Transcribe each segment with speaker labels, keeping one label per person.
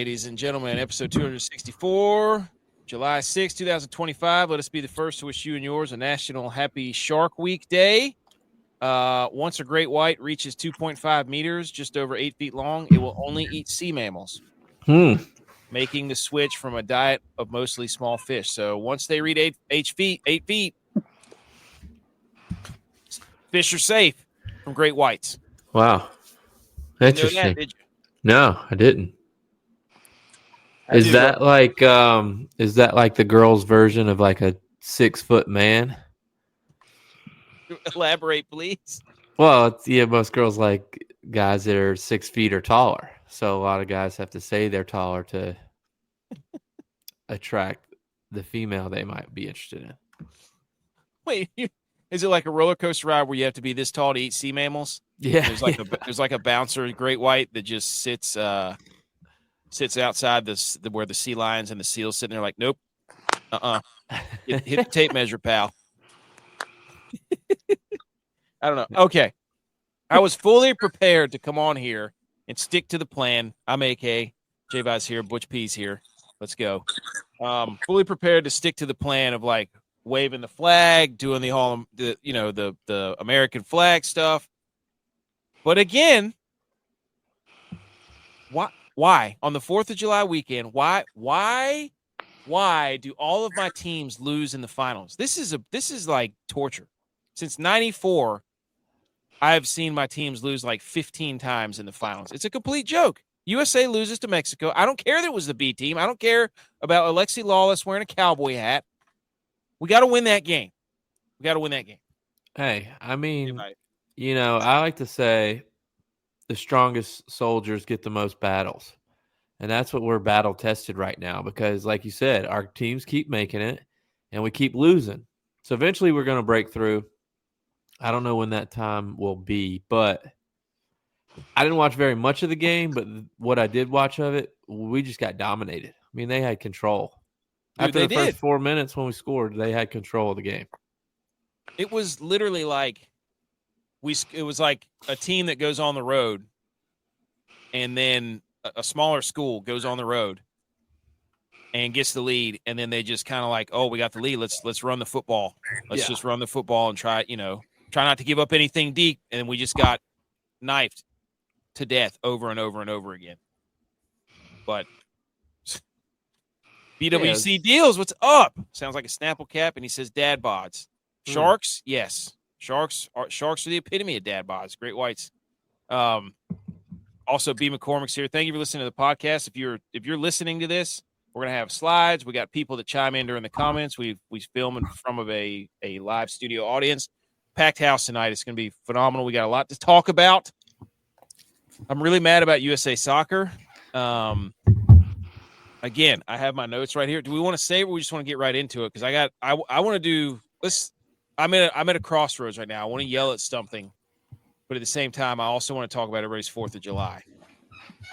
Speaker 1: ladies and gentlemen. Episode 264, July 6, 2025. Let us be the first to wish you and yours a National Happy Shark Week Day. Once a great white reaches 2.5 meters, just over 8 feet long, it will only eat sea mammals, making the switch from a diet of mostly small fish. So once they reach 8 feet, fish are safe from great whites.
Speaker 2: Wow. Interesting.
Speaker 1: You know that, did you?
Speaker 2: No, I didn't. Is that like the girls' version of like a 6-foot man?
Speaker 1: Elaborate, please.
Speaker 2: Well, most girls like guys that are 6 feet or taller. So a lot of guys have to say they're taller to attract the female they might be interested in.
Speaker 1: Wait, is it like a roller coaster ride where you have to be this tall to eat sea mammals?
Speaker 2: Yeah.
Speaker 1: There's like a bouncer, great white, that just sits outside where the sea lions and the seals sitting there like, nope. Hit the tape measure, pal. I don't know. Okay. I was fully prepared to come on here and stick to the plan. I'm AK. J-Vi's here. Butch P's here. Let's go. Fully prepared to stick to the plan of like waving the flag, doing the American flag stuff. But again, why on the 4th of July weekend? Why do all of my teams lose in the finals? This is like torture. Since '94, I've seen my teams lose like 15 times in the finals. It's a complete joke. USA loses to Mexico. I don't care that it was the B team. I don't care about Alexi Lawless wearing a cowboy hat. We got to win that game.
Speaker 2: Hey, I mean, I like to say the strongest soldiers get the most battles. And that's what we're battle tested right now because, like you said, our teams keep making it and we keep losing. So eventually we're going to break through. I don't know when that time will be, but I didn't watch very much of the game, but what I did watch of it, we just got dominated. I mean, they had control. After the first 4 minutes when we scored, they had control of the game.
Speaker 1: It was literally like it was like a team that goes on the road and then a smaller school goes on the road and gets the lead, and then they just kind of like, oh, we got the lead. Let's run the football. Let's just run the football and try not to give up anything deep. And we just got knifed to death over and over and over again. But BWC Deals, what's up? Sounds like a Snapple cap, and he says dad bods. Sharks, yes. Sharks are the epitome of dad bods. Great whites. Also, B. McCormick's here. Thank you for listening to the podcast. If you're listening to this, we're gonna have slides. We got people that chime in during the comments. We film in front of a live studio audience. Packed house tonight. It's gonna be phenomenal. We got a lot to talk about. I'm really mad about USA Soccer. Again, I have my notes right here. Do we want to save it or we just want to get right into it? Because I want to do this. I'm at a crossroads right now. I want to yell at something, but at the same time, I also want to talk about everybody's 4th of July.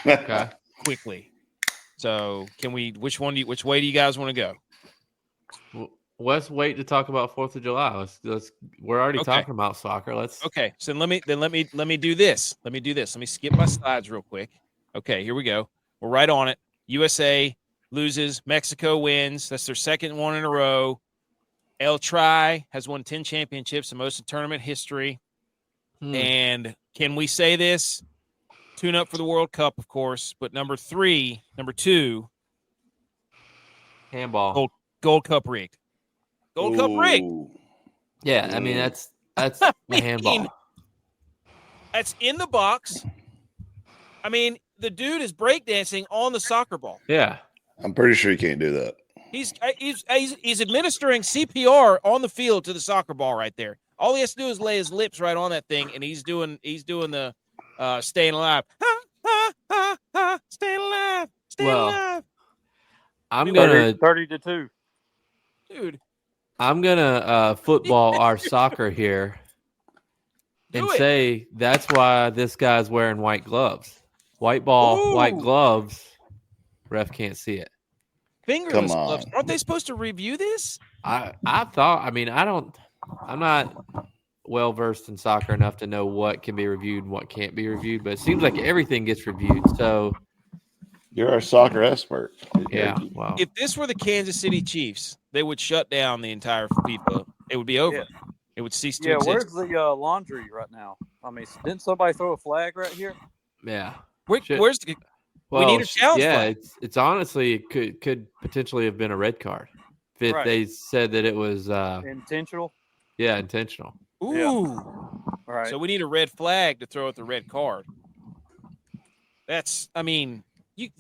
Speaker 2: Okay.
Speaker 1: Quickly. So which way do you guys want to go?
Speaker 2: Let's wait to talk about 4th of July. We're already talking about soccer.
Speaker 1: Okay. So let me do this. Let me skip my slides real quick. Okay, here we go. We're right on it. USA loses. Mexico wins. That's their second one in a row. El Tri has won 10 championships, the most in tournament history. And can we say this? Tune up for the World Cup, of course. But number 2,
Speaker 2: handball.
Speaker 1: Gold Cup rigged. Gold Cup rigged.
Speaker 2: Yeah, I mean that's the handball.
Speaker 1: That's in the box. I mean, the dude is breakdancing on the soccer ball.
Speaker 2: Yeah,
Speaker 3: I'm pretty sure you can't do that. He's
Speaker 1: administering CPR on the field to the soccer ball right there. All he has to do is lay his lips right on that thing, and he's doing the staying alive. Staying alive. Staying alive.
Speaker 2: I'm gonna
Speaker 4: 30-2.
Speaker 1: Dude.
Speaker 2: I'm gonna football our soccer here and say that's why this guy's wearing white gloves. White ball, white gloves. Ref can't see it.
Speaker 1: Fingerless gloves. Aren't they supposed to review this?
Speaker 2: I'm not well versed in soccer enough to know what can be reviewed and what can't be reviewed, but it seems like everything gets reviewed. So
Speaker 3: You're our soccer expert.
Speaker 2: Yeah. Wow.
Speaker 1: If this were the Kansas City Chiefs, they would shut down the entire FIFA. It would be over.
Speaker 4: Yeah.
Speaker 1: It would cease to
Speaker 4: Yeah,
Speaker 1: exist.
Speaker 4: where's the laundry right now? I mean, didn't somebody throw a flag right here?
Speaker 2: Yeah.
Speaker 1: Where's the?
Speaker 2: Well,
Speaker 1: we need a challenge
Speaker 2: yeah,
Speaker 1: flag.
Speaker 2: it's honestly could potentially have been a red card if
Speaker 4: Right.
Speaker 2: they said that it was
Speaker 4: Intentional.
Speaker 2: yeah, intentional.
Speaker 1: Ooh.
Speaker 4: Yeah. All right.
Speaker 1: So we need a red flag to throw at the red card. That's, I mean, you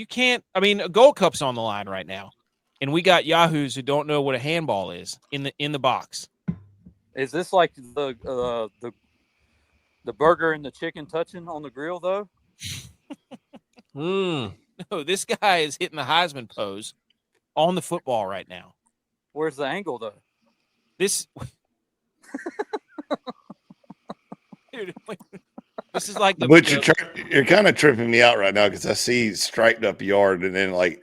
Speaker 1: can't. I mean, a Gold Cup's on the line right now, and we got yahoos who don't know what a handball is in the box.
Speaker 4: Is this like the burger and the chicken touching on the grill though?
Speaker 2: Mm.
Speaker 1: No, this guy is hitting the Heisman pose on the football right now.
Speaker 4: Where's the angle though?
Speaker 1: This, dude, this is like the.
Speaker 3: But you're kind of tripping me out right now because I see striped up yard and then like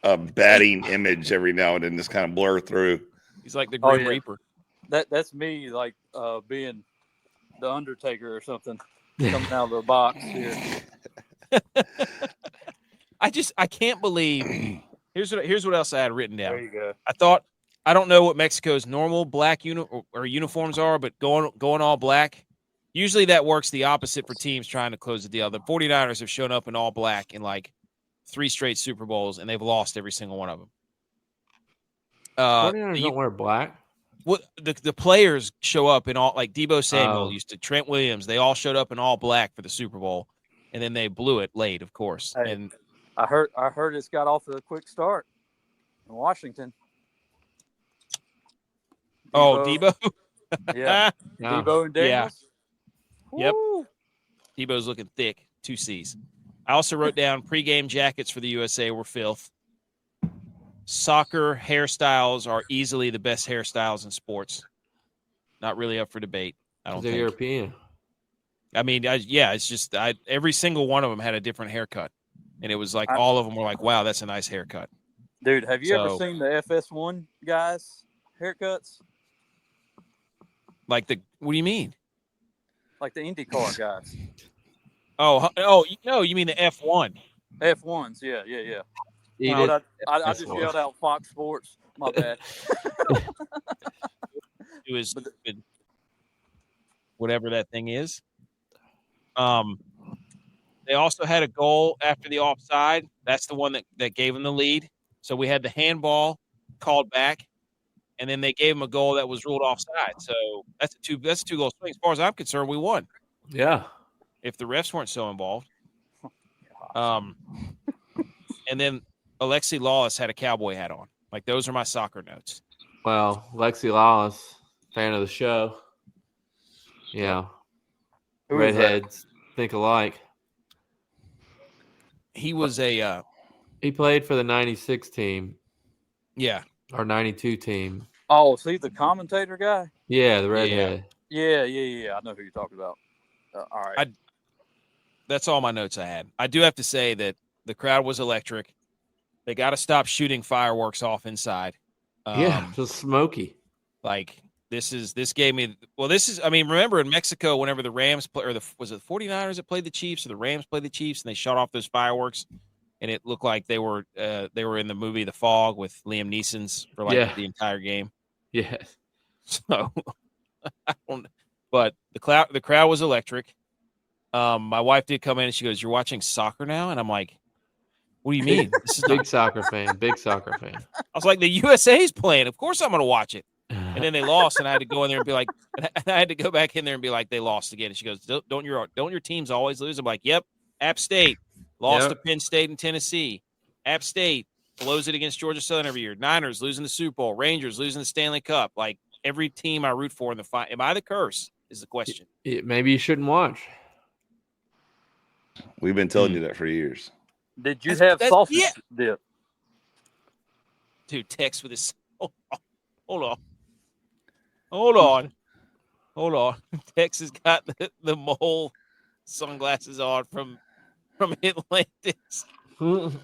Speaker 3: a batting image every now and then just kind of blur through.
Speaker 1: He's like the Grim Reaper.
Speaker 4: That's me, like being the Undertaker or something, coming out of the box here.
Speaker 1: I can't believe. Here's what else I had written down.
Speaker 4: There you go.
Speaker 1: I don't know what Mexico's normal black uniforms are, but going all black, usually that works the opposite for teams trying to close the deal. The 49ers have shown up in all black in like 3 straight Super Bowls, and they've lost every single one of them.
Speaker 2: 49ers don't wear black.
Speaker 1: What the players show up in all, like Deebo Samuel used to, Trent Williams, they all showed up in all black for the Super Bowl, and then they blew it late, of course.
Speaker 4: Hey,
Speaker 1: and
Speaker 4: I heard it's got off to a quick start in Washington.
Speaker 1: Deebo.
Speaker 4: Yeah. Deebo and Daniels.
Speaker 1: Yep. Deebo's looking thick. 2 C's. I also wrote down pregame jackets for the USA were filth. Soccer hairstyles are easily the best hairstyles in sports. Not really up for debate. I don't think.
Speaker 2: They're European.
Speaker 1: I mean, it's just every single one of them had a different haircut, and it was like all of them were like, "Wow, that's a nice haircut."
Speaker 4: Dude, have you ever seen the FS1 guys' haircuts?
Speaker 1: Like what do you mean?
Speaker 4: Like the IndyCar guys.
Speaker 1: You mean the F1?
Speaker 4: F1s, yeah. I just yelled out Fox Sports. My bad.
Speaker 1: It was whatever that thing is. They also had a goal after the offside. That's the one that gave them the lead. So we had the handball called back, and then they gave them a goal that was ruled offside. So that's a 2-goal swing. As far as I'm concerned, we won.
Speaker 2: Yeah.
Speaker 1: If the refs weren't so involved. And then Alexi Lawless had a cowboy hat on. Like, those are my soccer notes.
Speaker 2: Well, Lexi Lawless, fan of the show. Yeah. Redheads think alike.
Speaker 1: He was
Speaker 2: he played for the 96 team.
Speaker 1: Yeah.
Speaker 2: Or 92 team.
Speaker 4: Oh, is he the commentator guy?
Speaker 2: Yeah, the redhead.
Speaker 4: Yeah. I know who you're talking about. All right.
Speaker 1: That's all my notes I had. I do have to say that the crowd was electric. They got to stop shooting fireworks off inside.
Speaker 2: Just smoky.
Speaker 1: Like, this gave me. Well, I mean, remember in Mexico, whenever the Rams play, was it the 49ers that played the Chiefs, or the Rams played the Chiefs, and they shot off those fireworks, and it looked like they were in the movie The Fog with Liam Neeson's for the entire game.
Speaker 2: Yeah.
Speaker 1: So, I don't. But the crowd was electric. My wife did come in and she goes, "You're watching soccer now?" And I'm like, "What do you mean?" This is
Speaker 2: Big soccer fan. I
Speaker 1: was like, "The USA's playing. Of course I'm going to watch it." And then they lost, and I had to go in there and be like, and I had to go back in there and be like, "They lost again." And she goes, "Don't your teams always lose?" I'm like, "Yep." App State lost to Penn State and Tennessee. App State blows it against Georgia Southern every year. Niners losing the Super Bowl. Rangers losing the Stanley Cup. Like, every team I root for in the fight. Am I the curse? Is the question.
Speaker 2: Maybe you shouldn't watch.
Speaker 3: We've been telling you that for years.
Speaker 4: Did you have sausage dip?
Speaker 1: Dude, Tex with his. Hold on. Tex has got the mole sunglasses on from Atlantis.
Speaker 4: Dude,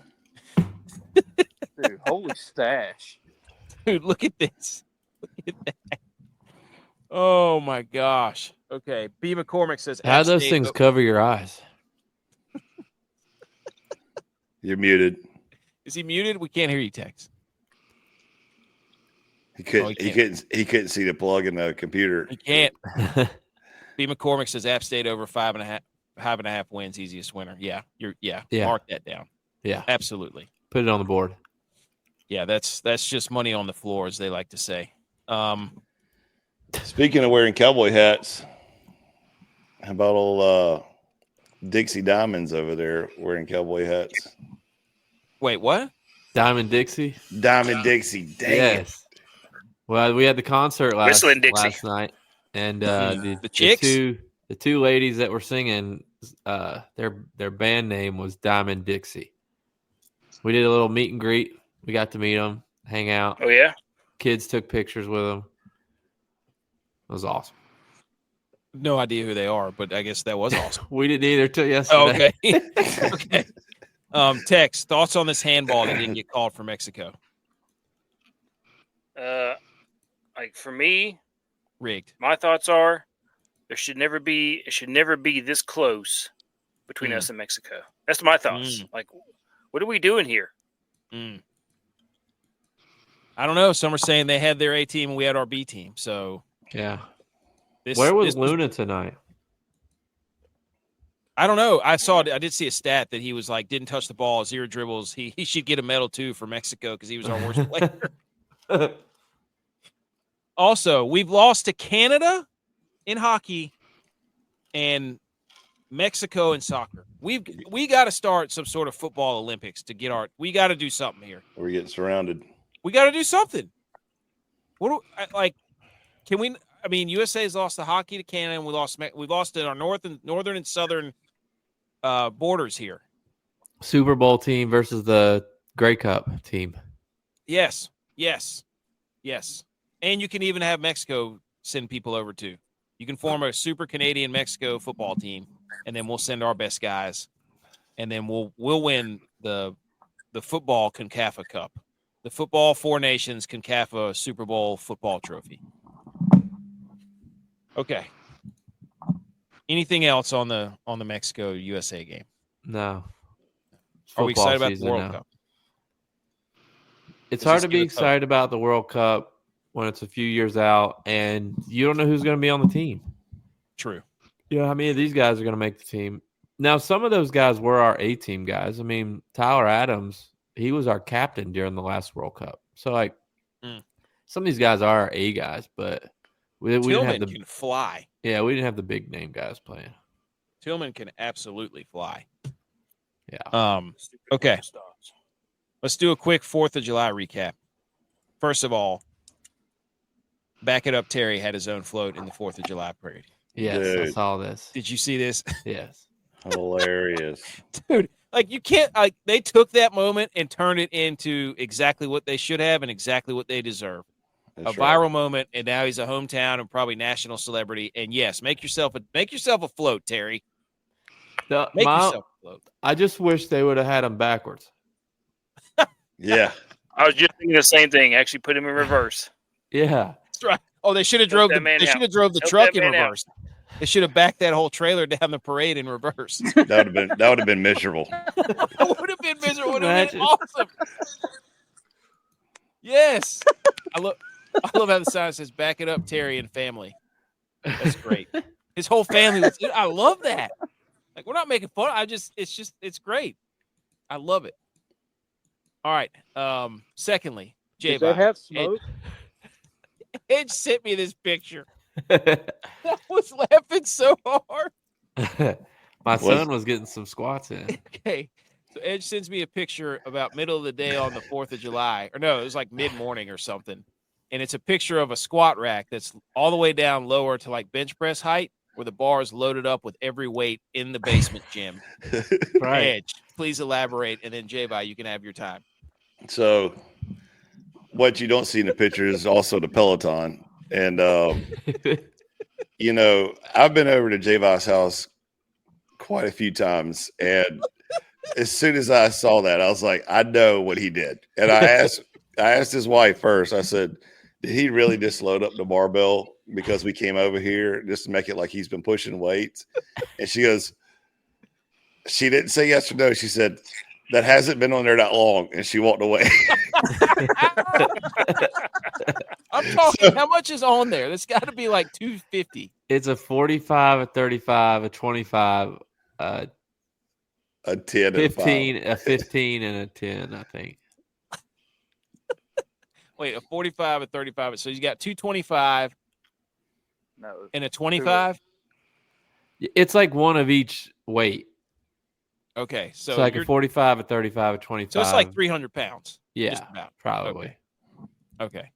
Speaker 4: holy stash.
Speaker 1: Dude, look at this. Look at that. Oh, my gosh. Okay. B. McCormick says,
Speaker 2: how do those things cover your eyes?
Speaker 3: You're muted.
Speaker 1: Is he muted? We can't hear you, Tex.
Speaker 3: He couldn't see the plug in the computer.
Speaker 1: He can't. B. McCormick says App State over 5.5 wins, easiest winner. Yeah.
Speaker 2: Yeah.
Speaker 1: Mark that down.
Speaker 2: Yeah.
Speaker 1: Absolutely.
Speaker 2: Put it on the board.
Speaker 1: Yeah, that's just money on the floor, as they like to say.
Speaker 3: Speaking of wearing cowboy hats, how about old Dixie Diamonds over there wearing cowboy hats?
Speaker 1: Wait, what?
Speaker 2: Diamond Dixie?
Speaker 3: Diamond Dixie. Dang
Speaker 2: yes. Well, we had the concert last night, and
Speaker 1: the chicks,
Speaker 2: the two ladies that were singing, their band name was Diamond Dixie. We did a little meet and greet. We got to meet them, hang out.
Speaker 5: Oh yeah,
Speaker 2: kids took pictures with them. It was awesome.
Speaker 1: No idea who they are, but I guess that was awesome.
Speaker 2: We didn't either till yesterday.
Speaker 1: Okay. Okay. Tex, thoughts on this handball that didn't get called for Mexico?
Speaker 5: Like for me,
Speaker 1: rigged.
Speaker 5: My thoughts are it should never be this close between us and Mexico. That's my thoughts. Like, what are we doing here?
Speaker 1: I don't know. Some are saying they had their A team and we had our B team. So
Speaker 2: yeah. Where was Luna tonight?
Speaker 1: I don't know. I did see a stat that he was like, didn't touch the ball, 0 dribbles. He should get a medal too for Mexico because he was our worst player. Also, we've lost to Canada in hockey and Mexico in soccer. We got to start some sort of football Olympics to get we got to do something here.
Speaker 3: We're getting surrounded.
Speaker 1: We got to do something. Can we? I mean, USA has lost the hockey to Canada, and we've lost in our northern and southern borders here.
Speaker 2: Super Bowl team versus the Grey Cup team.
Speaker 1: Yes. And you can even have Mexico send people over too. You can form a Super Canadian Mexico football team, and then we'll send our best guys, and then we'll win the football CONCACAF Cup, the football Four Nations CONCACAF Super Bowl football trophy. Okay. Anything else on the Mexico USA game?
Speaker 2: No.
Speaker 1: Are we excited about the World Cup?
Speaker 2: It's hard to be excited about the World Cup when it's a few years out and you don't know who's going to be on the team.
Speaker 1: True.
Speaker 2: You know how many of these guys are going to make the team? Now, some of those guys were our A-team guys. I mean, Tyler Adams, he was our captain during the last World Cup. So, some of these guys are our A guys, but we didn't have
Speaker 1: can fly.
Speaker 2: Yeah, we didn't have the big name guys playing.
Speaker 1: Tillman can absolutely fly.
Speaker 2: Yeah.
Speaker 1: Okay. Let's do a quick 4th of July recap. First of all, Back It Up Terry had his own float in the 4th of July parade.
Speaker 2: Yes,
Speaker 3: Dude.
Speaker 2: I saw this.
Speaker 1: Did you see this?
Speaker 2: Yes.
Speaker 3: Hilarious.
Speaker 1: Dude, you can't they took that moment and turned it into exactly what they should have and exactly what they deserve.
Speaker 3: That's
Speaker 1: viral moment, and now he's a hometown and probably national celebrity. And yes, make yourself a float, Terry. Make yourself a float.
Speaker 2: I just wish they would have had him backwards.
Speaker 3: Yeah.
Speaker 5: I was just thinking the same thing. Actually, put him in reverse.
Speaker 2: Yeah.
Speaker 1: That's right. Oh, they should have drove the truck in reverse. They should have backed that whole trailer down the parade in reverse.
Speaker 3: That would have been miserable.
Speaker 1: That would have been miserable. Would have been awesome. Yes. I love how the sign says "Back It Up, Terry and family." That's great. His whole family was. I love that. Like, we're not making fun. It's great. I love it. All right. Secondly,
Speaker 4: Does that have smoke?
Speaker 1: Edge sent me this picture. I was laughing so hard.
Speaker 2: My son was getting some squats in.
Speaker 1: Okay. So Edge sends me a picture about middle of the day on the 4th of July. Or no, it was like mid-morning or something. And it's a picture of a squat rack that's all the way down lower to like bench press height where the bar is loaded up with every weight in the basement gym.
Speaker 2: Right.
Speaker 1: Edge, please elaborate. And then J-Vi, you can have your time.
Speaker 3: So what you don't see in the picture is also the Peloton. And, I've been over to J-Vi's house quite a few times. And as soon as I saw that, I was like, I know what he did. And I asked his wife first. I said, did he really just load up the barbell because we came over here just to make it like he's been pushing weights? And she goes, she didn't say yes or no. She said, that hasn't been on there that long, and she walked away.
Speaker 1: I'm talking. How much is on there? That's got to be like $250.
Speaker 2: It's a 45, a 35, a 25,
Speaker 3: A 10 and
Speaker 2: 15,
Speaker 3: 5.
Speaker 2: a 15, and a 10, I think.
Speaker 1: Wait, a 45, a 35. So you got 225
Speaker 4: No.
Speaker 1: and a 25.
Speaker 2: It's like one of each weight.
Speaker 1: Okay, so
Speaker 2: So like
Speaker 1: you're,
Speaker 2: a 45, a 35, a 25.
Speaker 1: so it's like 300 pounds.
Speaker 2: Yeah,
Speaker 1: just about.
Speaker 2: probably.
Speaker 1: Okay.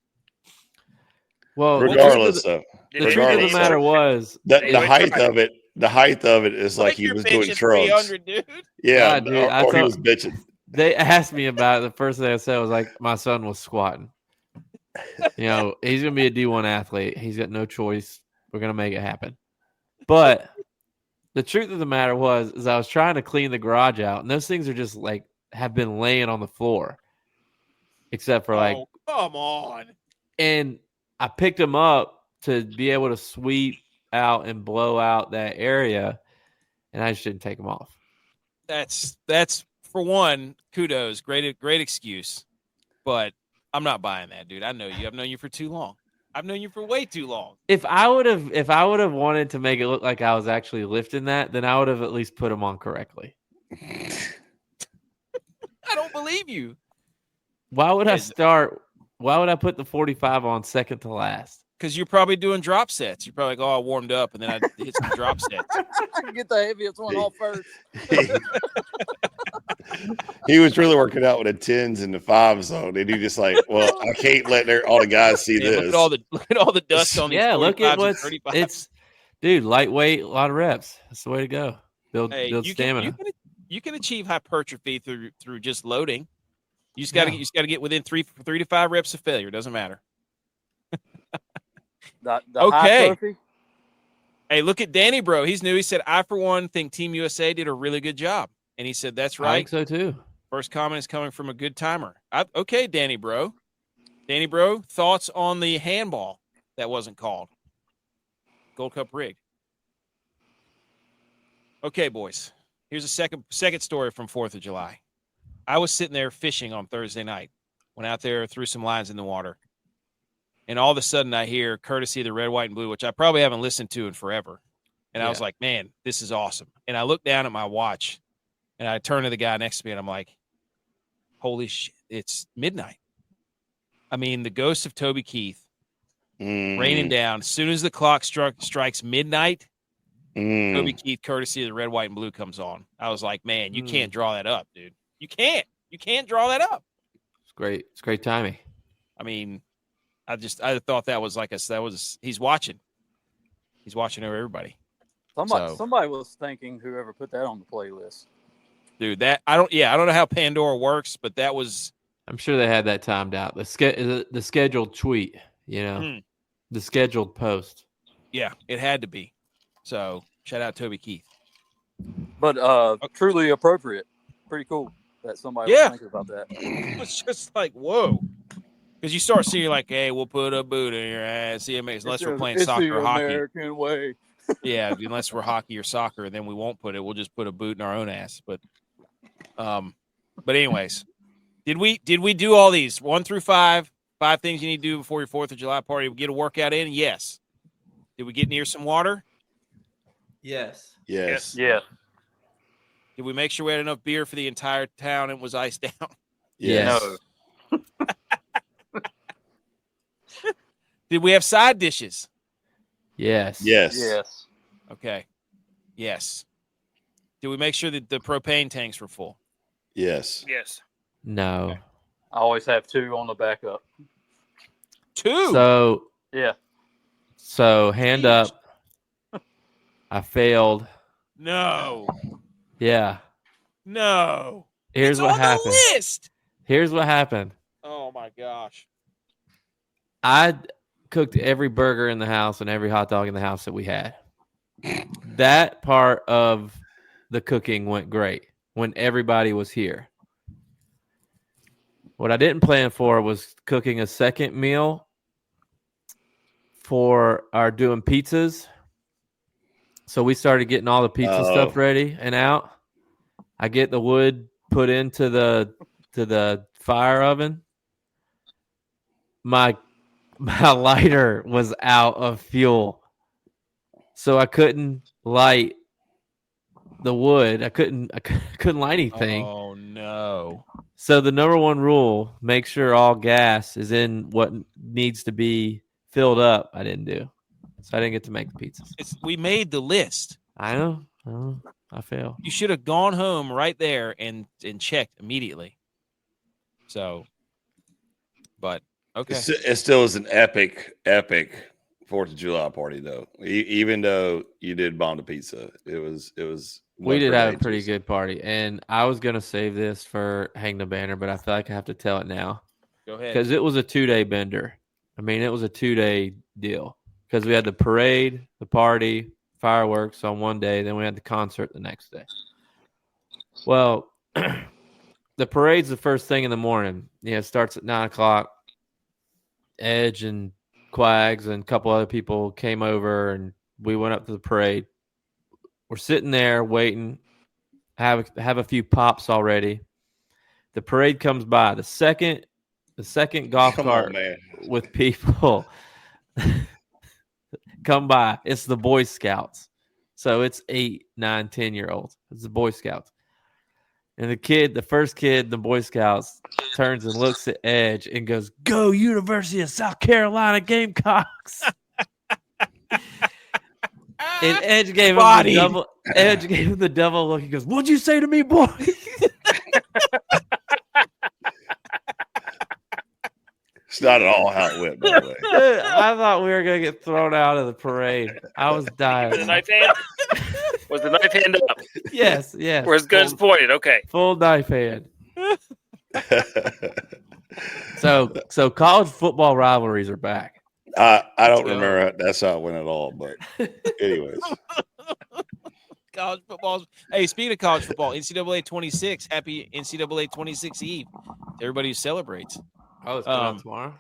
Speaker 2: Well,
Speaker 3: Regardless of
Speaker 2: the truth of
Speaker 3: regardless
Speaker 2: the matter
Speaker 3: of-
Speaker 2: was,
Speaker 3: the
Speaker 5: Anyway,
Speaker 3: height
Speaker 5: try it.
Speaker 3: of it, the height of it is like he
Speaker 1: you're
Speaker 3: was doing
Speaker 1: benching
Speaker 3: drugs.
Speaker 1: 300, dude.
Speaker 3: Yeah,
Speaker 2: God, dude, I
Speaker 3: or he
Speaker 2: thought-
Speaker 3: was bitching.
Speaker 2: they asked me about it. The first thing I said was like, my son was squatting. You know, he's going to be a D1 athlete. He's got no choice. We're going to make it happen. But the truth of the matter was, is I was trying to clean the garage out, and those things are just like have been laying on the floor, except for like,
Speaker 1: Oh, come on.
Speaker 2: and I picked them up to be able to sweep out and blow out that area, and I just didn't take them off.
Speaker 1: That's for one, kudos. Great excuse. But I'm not buying that, dude. I know you. I've known you for too long. I've known you for way too long.
Speaker 2: If I would have wanted to make it look like I was actually lifting that, then I would have at least put them on correctly.
Speaker 1: I don't believe you.
Speaker 2: Why would I
Speaker 1: Is-
Speaker 2: start? Why would I put the 45 on second to last?
Speaker 1: Because you're probably doing drop sets. You're probably like, oh, I warmed up, and then I hit some drop sets.
Speaker 4: I can get the heaviest one off first.
Speaker 3: He was really working out with the 10s and the 5s zone, and he just like, well, I can't let all the guys see
Speaker 1: Man,
Speaker 3: this.
Speaker 1: look at all the dust on these.
Speaker 2: Yeah, look at
Speaker 1: 45s and
Speaker 2: what's
Speaker 1: 35s.
Speaker 2: it's, dude. Lightweight, a lot of reps. That's the way to go. Build
Speaker 1: Hey,
Speaker 2: build stamina.
Speaker 1: You can achieve hypertrophy through just loading. You just got to get within three to 5 reps of failure. Doesn't matter.
Speaker 4: The
Speaker 1: Okay.
Speaker 4: hypertrophy?
Speaker 1: Hey, look at Danny, bro. He's new. He said, I, for one, think Team USA did a really good job. And he said, that's
Speaker 2: I
Speaker 1: right.
Speaker 2: think so too.
Speaker 1: First comment is coming from a good timer. Okay, Danny, bro. Danny, bro, thoughts on the handball that wasn't called? Gold Cup rigged. Okay, boys. Here's a second story from 4th of July. I was sitting there fishing on Thursday night. Went out there, threw some lines in the water. And all of a sudden I hear courtesy of the red, white, and blue, which I probably haven't listened to in forever. And I was like, man, this is awesome. And I looked down at my watch and I turned to the guy next to me and I'm like, holy shit, it's midnight. I mean, the ghost of Toby Keith raining down. As soon as the clock strikes midnight, Toby Keith, courtesy of the red, white, and blue, comes on. I was like, man, you can't draw that up, dude. You can't draw that up.
Speaker 2: It's great. It's great timing.
Speaker 1: I mean, I thought that was he's watching. He's watching over everybody.
Speaker 4: Somebody was thinking whoever put that on the playlist.
Speaker 1: Dude, I don't know how Pandora works, but that was.
Speaker 2: I'm sure they had that timed out. The scheduled tweet, you know, the scheduled post.
Speaker 1: Yeah, it had to be. So shout out Toby Keith.
Speaker 4: But truly appropriate. Pretty cool that somebody was thinking about that.
Speaker 1: It's just like, whoa. Because you start seeing like, hey, we'll put a boot in your ass. Unless we're playing soccer or hockey.
Speaker 4: American way.
Speaker 1: Yeah, unless we're hockey or soccer, then we won't put it. We'll just put a boot in our own ass. But anyways, did we do all these 1 through 5? 5 things you need to do before your 4th of July party. Get a workout in? Yes. Did we get near some water?
Speaker 2: Yes.
Speaker 3: Yes.
Speaker 4: Yeah.
Speaker 1: Did we make sure we had enough beer for the entire town and was iced down?
Speaker 2: Yes.
Speaker 4: No.
Speaker 1: Did we have side dishes?
Speaker 2: Yes.
Speaker 3: Yes.
Speaker 4: Yes.
Speaker 1: Okay. Yes. Did we make sure that the propane tanks were full?
Speaker 3: Yes.
Speaker 5: Yes.
Speaker 2: No.
Speaker 1: Okay.
Speaker 4: I always have 2 on the backup.
Speaker 1: 2.
Speaker 4: Yeah.
Speaker 2: So hand up. I failed.
Speaker 1: No.
Speaker 2: Yeah.
Speaker 1: No.
Speaker 2: Here's
Speaker 1: It's
Speaker 2: what
Speaker 1: on
Speaker 2: happened.
Speaker 1: the list.
Speaker 2: Here's what happened.
Speaker 1: Oh my gosh.
Speaker 2: I cooked every burger in the house and every hot dog in the house that we had. That part of the cooking went great when everybody was here. What I didn't plan for was cooking a second meal for our doing pizzas. So we started getting all the pizza stuff ready and out. I get the wood put into the fire oven, my lighter was out of fuel, so I couldn't light the wood. I couldn't light anything.
Speaker 1: Oh no!
Speaker 2: So the number one rule: make sure all gas is in what needs to be filled up. I didn't do, so I didn't get to make the pizzas.
Speaker 1: We made the list.
Speaker 2: I know. I failed.
Speaker 1: You should have gone home right there and checked immediately. So, but okay.
Speaker 3: It still is an epic 4th of July party, though. Even though you did bomb the pizza, it was.
Speaker 2: We did have a pretty good party, and I was gonna save this for Hang the Banner, but I feel like I have to tell it now.
Speaker 1: Go ahead.
Speaker 2: Because it was a 2-day bender. I mean, it was a 2-day deal because we had the parade, the party, fireworks on one day, then we had the concert the next day. Well, the parade's the first thing in the morning. It starts at 9:00. Edge and Quags and a couple other people came over, and we went up to the parade. We're sitting there waiting, have a few pops already. The parade comes by. The second golf cart with people come by. It's the Boy Scouts. So it's 8, 9, 10-year-olds. It's the Boy Scouts. And the first kid, the Boy Scouts, turns and looks at Edge and goes, "Go University of South Carolina Gamecocks." And Edge gave him the double. Edge gave him the double look. He goes, "What'd you say to me, boy?"
Speaker 3: It's not at all how it went, by the way.
Speaker 2: I thought we were gonna get thrown out of the parade. I was dying.
Speaker 5: Was the knife hand? Was the knife hand up?
Speaker 2: Yes.
Speaker 5: Where his gun's pointed? Okay.
Speaker 2: Full knife hand. So college football rivalries are back.
Speaker 3: I don't remember that's how it went at all, but anyways.
Speaker 1: College football. Hey, speaking of college football, NCAA 26. Happy NCAA 26 Eve to everybody who celebrates.
Speaker 2: Oh, it's coming out tomorrow?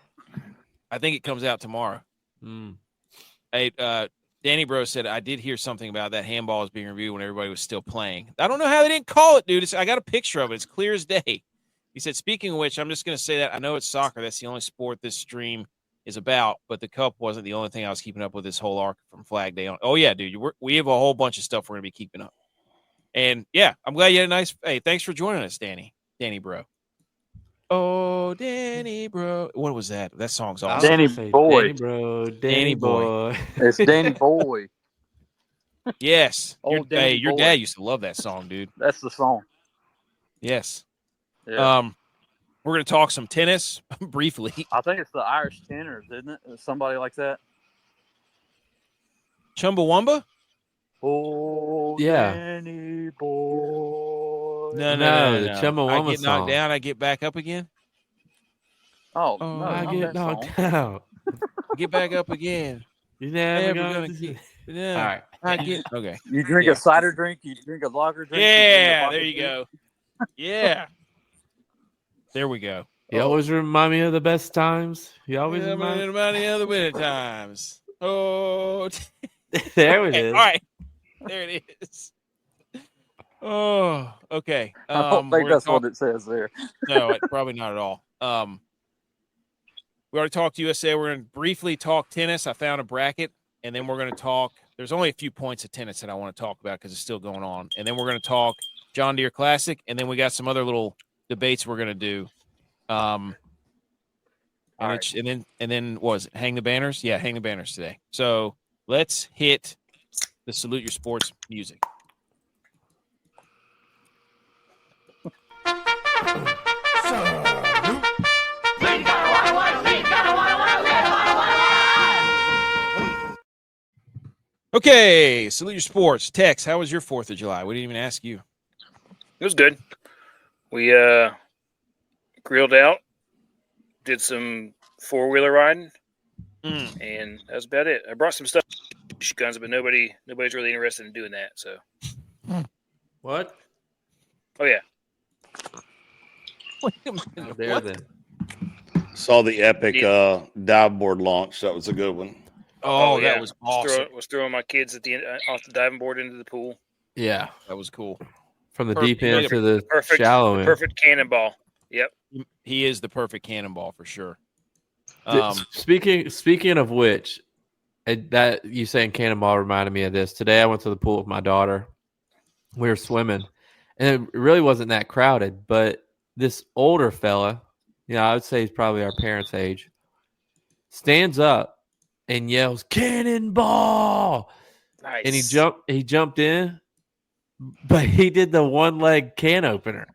Speaker 1: I think it comes out tomorrow. Hey, Danny Bro said, I did hear something about that handball is being reviewed when everybody was still playing. I don't know how they didn't call it, dude. I got a picture of it. It's clear as day. He said, speaking of which, I'm just going to say that I know it's soccer. That's the only sport this stream is about, but the cup wasn't the only thing I was keeping up with this whole arc from Flag Day on. Oh, yeah, dude. We have a whole bunch of stuff we're going to be keeping up. And, yeah, I'm glad you had a nice – hey, thanks for joining us, Danny Bro. Oh, Danny Bro. What was that? That song's awesome.
Speaker 4: Danny Boy.
Speaker 2: Danny Bro. Danny Boy.
Speaker 4: It's Danny Boy.
Speaker 1: Yes.
Speaker 4: Old Danny
Speaker 1: your
Speaker 4: Boy.
Speaker 1: dad used to love that song, dude.
Speaker 4: That's the song.
Speaker 1: Yes.
Speaker 4: Yeah.
Speaker 1: We're going to talk some tennis briefly.
Speaker 4: I think it's the Irish Tenors, isn't it? Somebody like that.
Speaker 1: Chumbawamba?
Speaker 4: Oh,
Speaker 2: Yeah.
Speaker 4: Danny Boy.
Speaker 1: No.
Speaker 2: The Chumbawamba
Speaker 1: I get
Speaker 2: song.
Speaker 1: knocked down, I get back up again.
Speaker 4: Oh,
Speaker 1: Oh,
Speaker 4: no,
Speaker 2: I
Speaker 4: not
Speaker 2: get
Speaker 4: that song.
Speaker 2: knocked out.
Speaker 1: Get back up again.
Speaker 2: You're never
Speaker 1: Never
Speaker 2: gonna
Speaker 1: gonna
Speaker 2: get.
Speaker 1: Yeah.
Speaker 2: All right.
Speaker 1: I get okay.
Speaker 4: You drink
Speaker 1: Yeah.
Speaker 4: a cider drink, you drink a lager drink.
Speaker 1: Yeah, there you go. Yeah. There we go.
Speaker 2: You always remind me of the best times. You always
Speaker 1: Yeah,
Speaker 2: remind me.
Speaker 1: about the other winter times. Oh,
Speaker 2: There it is.
Speaker 1: all right. There it is. Oh, okay.
Speaker 4: I don't think that's what it says there.
Speaker 1: No, probably not at all. We already talked USA. We're going to briefly talk tennis. I found a bracket, and then we're going to talk. There's only a few points of tennis that I want to talk about because it's still going on. And then we're going to talk John Deere Classic, and then we got some other little debates we're going to do. And then what was it? Hang the banners? Yeah, hang the banners today. So let's hit the Salute Your Sports music. Okay, Salute Your Sports. Tex, how was your 4th of July? We didn't even ask you.
Speaker 5: It was good. We grilled out, did some 4-wheeler riding, and that's about it. I brought some stuff, guns, but nobody's really interested in doing that. So,
Speaker 2: What?
Speaker 5: oh yeah,
Speaker 1: Wait a minute.
Speaker 2: How dare
Speaker 1: What?
Speaker 2: they?
Speaker 3: Saw the epic dive board launch. That was a good one.
Speaker 1: Oh,
Speaker 5: yeah.
Speaker 1: that was awesome.
Speaker 5: Was throwing my kids at the end, off the diving board into the pool.
Speaker 2: Yeah.
Speaker 1: That was cool.
Speaker 2: From the
Speaker 1: Perfect.
Speaker 2: deep end
Speaker 1: Yeah,
Speaker 2: to the
Speaker 5: Perfect,
Speaker 2: shallow
Speaker 5: the
Speaker 2: end.
Speaker 5: perfect cannonball. Yep.
Speaker 1: He is the perfect cannonball for sure.
Speaker 2: Speaking of which, that you saying cannonball reminded me of this. Today I went to the pool with my daughter. We were swimming, and it really wasn't that crowded. But this older fella, I would say he's probably our parents' age, stands up and yells "Cannonball!"
Speaker 5: Nice.
Speaker 2: And he jumped in, but he did the one leg can opener.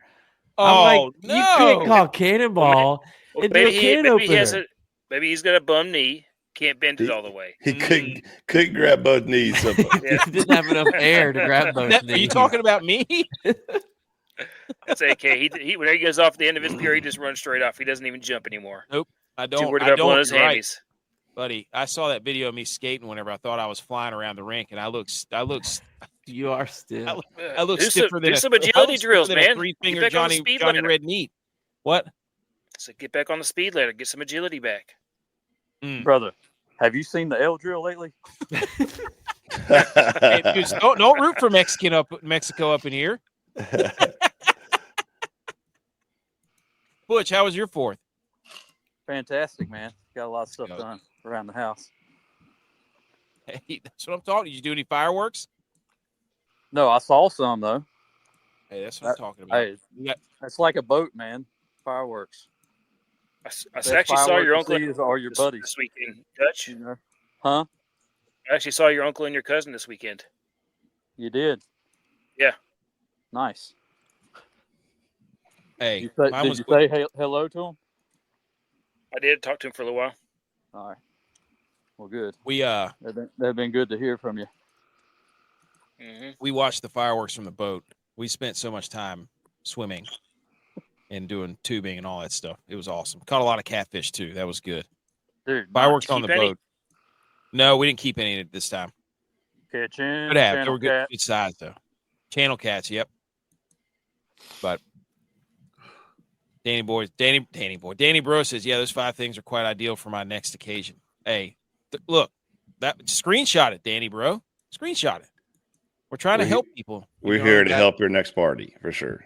Speaker 2: I'm like,
Speaker 1: Oh
Speaker 2: you can't
Speaker 1: no!
Speaker 2: call cannonball
Speaker 5: Well,
Speaker 2: and do a can opener.
Speaker 5: Maybe he's got a bum knee. Can't bend it all the way.
Speaker 3: He couldn't grab both knees. So
Speaker 5: Yeah.
Speaker 2: He didn't have enough air to grab both
Speaker 1: Are
Speaker 2: knees.
Speaker 1: you talking about me?
Speaker 5: That's okay. He when he goes off the end of his pier, he just runs straight off. He doesn't even jump anymore.
Speaker 1: I
Speaker 5: Too
Speaker 1: don't.
Speaker 5: worried
Speaker 1: I
Speaker 5: about
Speaker 1: don't.
Speaker 5: blowing his
Speaker 1: You're right,
Speaker 5: hammies.
Speaker 1: buddy. I saw that video of me skating whenever I thought I was flying around the rink, and I look
Speaker 2: You are still.
Speaker 1: I look
Speaker 5: Do
Speaker 1: stiffer than
Speaker 5: some agility drills, man.
Speaker 1: Three-finger
Speaker 5: Get back on the
Speaker 1: Johnny
Speaker 5: speed
Speaker 1: Johnny
Speaker 5: ladder.
Speaker 1: Red Neat. What?
Speaker 5: So get back on the speed ladder. Get some agility back.
Speaker 4: Brother, have you seen the L drill lately?
Speaker 1: Hey, dudes, don't root for Mexico up in here. Butch, how was your fourth?
Speaker 4: Fantastic, man. Got a lot of stuff done around the house.
Speaker 1: Hey, that's what I'm talking. Did you do any fireworks?
Speaker 4: No, I saw some though.
Speaker 1: Hey, that's what I'm talking about.
Speaker 4: Hey, it's like a boat, man. Fireworks.
Speaker 5: I
Speaker 4: Best
Speaker 5: actually saw your
Speaker 4: fireworks
Speaker 5: uncle
Speaker 4: you see are your buddies.
Speaker 5: this weekend. Dutch.
Speaker 4: You know? Huh?
Speaker 5: I actually saw your uncle and your cousin this weekend.
Speaker 4: You did?
Speaker 5: Yeah.
Speaker 4: Nice.
Speaker 1: Hey,
Speaker 4: Did you say hello to him?
Speaker 5: I did talk to him for a little while.
Speaker 4: All right. Well, good.
Speaker 1: They've
Speaker 4: been good to hear from you.
Speaker 5: Mm-hmm.
Speaker 1: We watched the fireworks from the boat. We spent so much time swimming and doing tubing and all that stuff. It was awesome. Caught a lot of catfish too. That was good.
Speaker 4: Dude,
Speaker 1: Fireworks on the
Speaker 5: any?
Speaker 1: boat. No, we didn't keep any this time.
Speaker 4: Catching.
Speaker 1: Could have. They were good size though. Channel cats. Yep. But Danny Bro says, yeah, those 5 things are quite ideal for my next occasion. Hey, look, that screenshot it, Danny Bro. Screenshot it. We're trying to help people.
Speaker 3: We're here to help your next party for sure.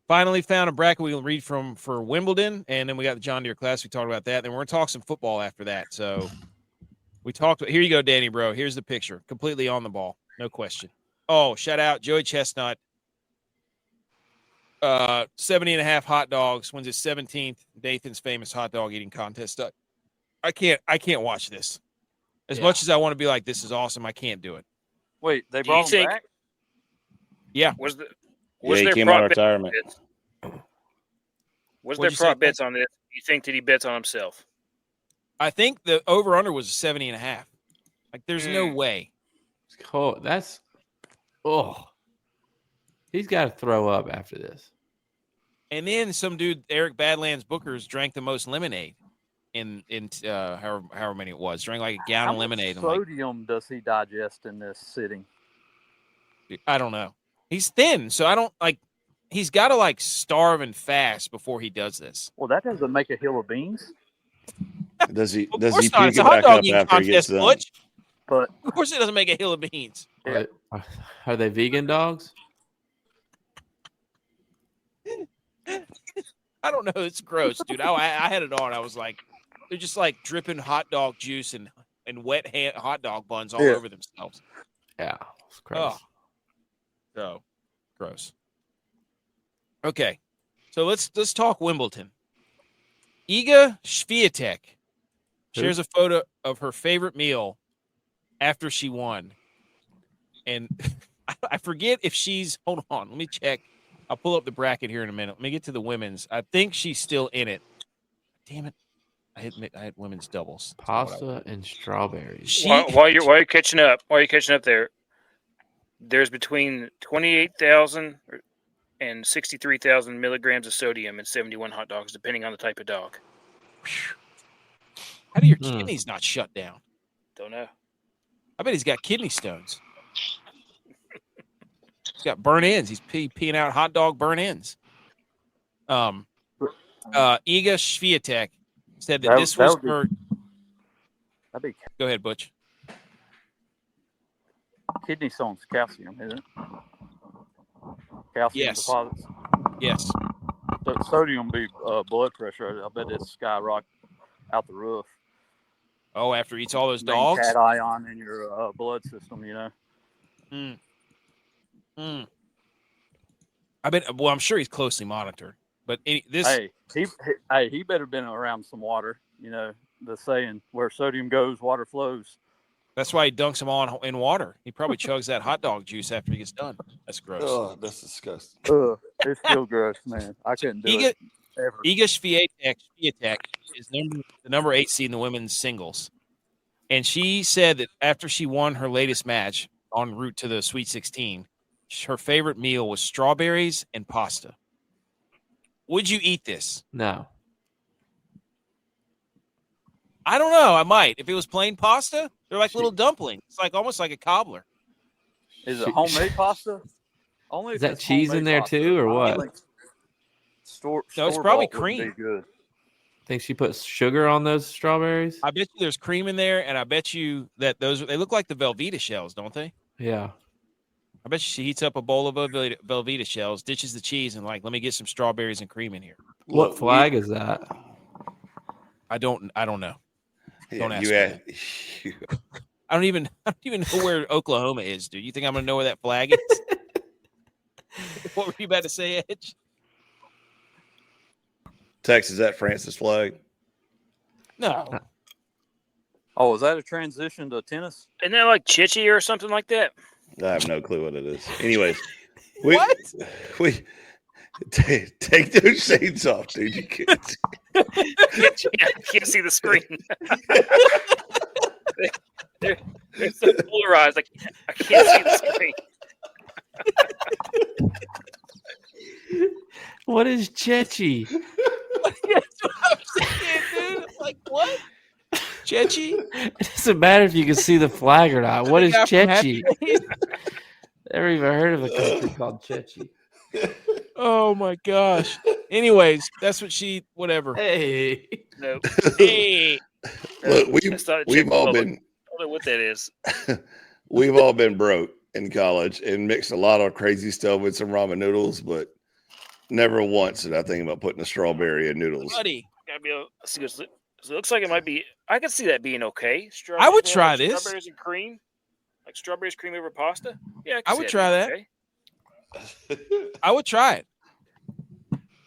Speaker 1: Finally found a bracket we can read from for Wimbledon, and then we got the John Deere Classic. We talked about that. Then we're going to talk some football after that. So we talked. Here you go, Danny Bro. Here's the picture. Completely on the ball. No question. Oh, shout out Joey Chestnut. 70.5 hot dogs, wins his 17th Nathan's famous hot dog eating contest. I can't watch this. As much as I want to be like, this is awesome, I can't do it.
Speaker 4: Wait, they brought him back?
Speaker 1: Yeah.
Speaker 3: He came out of retirement.
Speaker 5: Was there prop bets on this? You think that he bets on himself?
Speaker 1: I think the over-under was 70.5. Like, there's no way.
Speaker 2: Cool. He's got to throw up after this.
Speaker 1: And then some dude, Eric Badlands Bookers, drank the most lemonade in however many it was. Drank like a gallon of lemonade.
Speaker 4: How much sodium does he digest in this sitting?
Speaker 1: I don't know. He's thin, so I don't like. He's got to like starve and fast before he does this.
Speaker 4: Well, that doesn't make a hill of beans.
Speaker 3: Does he?
Speaker 1: Of
Speaker 3: Does
Speaker 1: course
Speaker 3: he
Speaker 1: not.
Speaker 3: puke
Speaker 1: It's
Speaker 3: it
Speaker 1: a hot
Speaker 3: back
Speaker 1: dog
Speaker 3: up
Speaker 1: eating
Speaker 3: after he gets
Speaker 1: contest,
Speaker 3: done?
Speaker 1: Butch.
Speaker 4: But
Speaker 1: of course, it doesn't make a hill of beans.
Speaker 4: Yeah.
Speaker 2: Are they vegan dogs?
Speaker 1: I don't know. It's gross, dude. I had it on. I was like, they're just like dripping hot dog juice and wet hot dog buns all over themselves.
Speaker 2: Yeah, it's gross.
Speaker 1: So gross. Okay, so let's talk Wimbledon. Iga Swiatek shares a photo of her favorite meal after she won, and I forget if she's. Hold on, let me check. I'll pull up the bracket here in a minute. Let me get to the women's. I think she's still in it. Damn it! I had women's doubles.
Speaker 2: Pasta and strawberries.
Speaker 5: While you're catching up, there's between 28,000 and 63,000 milligrams of sodium in 71 hot dogs, depending on the type of dog.
Speaker 1: How do your kidneys not shut down?
Speaker 5: Don't know.
Speaker 1: I bet he's got kidney stones. He's got burn ends. He's peeing out hot dog burn ends. Iga Swiatek said that this was her. Go ahead, Butch.
Speaker 4: Kidney stones, calcium, isn't it? calcium
Speaker 1: Yes.
Speaker 4: deposits.
Speaker 1: Yes.
Speaker 4: So sodium be blood pressure. I bet it's skyrocket out the roof.
Speaker 1: Oh, after he eats all those
Speaker 4: Main
Speaker 1: dogs?
Speaker 4: cation in your blood system, you know.
Speaker 1: I bet. Well, I'm sure he's closely monitored. But this.
Speaker 4: Hey, he better been around some water. You know the saying, where sodium goes, water flows.
Speaker 1: That's why he dunks them all in water. He probably chugs that hot dog juice after he gets done. That's gross.
Speaker 3: Oh, that's disgusting.
Speaker 4: It's still gross, man. I couldn't do it ever.
Speaker 1: Iga Swiatek is the number 8 seed in the women's singles. And she said that after she won her latest match en route to the Sweet 16, her favorite meal was strawberries and pasta. Would you eat this?
Speaker 2: No.
Speaker 1: I don't know. I might. If it was plain pasta, they're like little dumplings. It's like almost like a cobbler.
Speaker 4: Is it homemade pasta? Only
Speaker 2: Is
Speaker 4: if
Speaker 2: that
Speaker 4: it's
Speaker 2: cheese in
Speaker 4: homemade
Speaker 2: there
Speaker 4: pasta.
Speaker 2: too, or
Speaker 4: I don't
Speaker 2: what?
Speaker 4: think
Speaker 1: No, it's probably
Speaker 4: store-bought wouldn't
Speaker 1: cream.
Speaker 4: be good.
Speaker 2: Think she puts sugar on those strawberries?
Speaker 1: I bet you there's cream in there, and I bet you that they look like the Velveeta shells, don't they?
Speaker 2: Yeah.
Speaker 1: I bet you she heats up a bowl of Velveeta shells, ditches the cheese, and like, let me get some strawberries and cream in here.
Speaker 2: What
Speaker 3: Look,
Speaker 2: flag is that?
Speaker 1: I don't know. Don't ask
Speaker 3: you.
Speaker 1: I don't even know where Oklahoma is, dude. You think I'm gonna know where that flag is? What were you about to say, Edge?
Speaker 3: Texas, is that France's flag?
Speaker 1: No.
Speaker 4: Oh, is that a transition to tennis?
Speaker 5: Isn't that like Chichi or something like that?
Speaker 3: I have no clue what it is. Anyways, we take those shades off, dude. You can't.
Speaker 5: I can't see the screen. they're so polarized. I can't see the screen.
Speaker 2: What is Chechi?
Speaker 1: That's what I'm saying, dude. It's like, what? Chechi?
Speaker 2: It doesn't matter if you can see the flag or not. What is Chechi? Never even heard of a country called Chechi.
Speaker 1: Oh my gosh. Anyways, that's what whatever.
Speaker 2: Hey.
Speaker 5: No.
Speaker 1: Hey.
Speaker 3: Look,
Speaker 5: That's not a
Speaker 3: we've
Speaker 5: Czech
Speaker 3: all
Speaker 5: Republic.
Speaker 3: been
Speaker 5: I don't know what that is.
Speaker 3: we've all been broke in college and mixed a lot of crazy stuff with some ramen noodles, but never once did I think about putting a strawberry in noodles.
Speaker 1: Buddy.
Speaker 5: Gotta be so it looks like it might be. I can see that being okay.
Speaker 1: I would try this.
Speaker 5: Strawberries and cream, like strawberries cream over pasta. Yeah,
Speaker 1: I would try that.
Speaker 5: Okay.
Speaker 1: I would try it.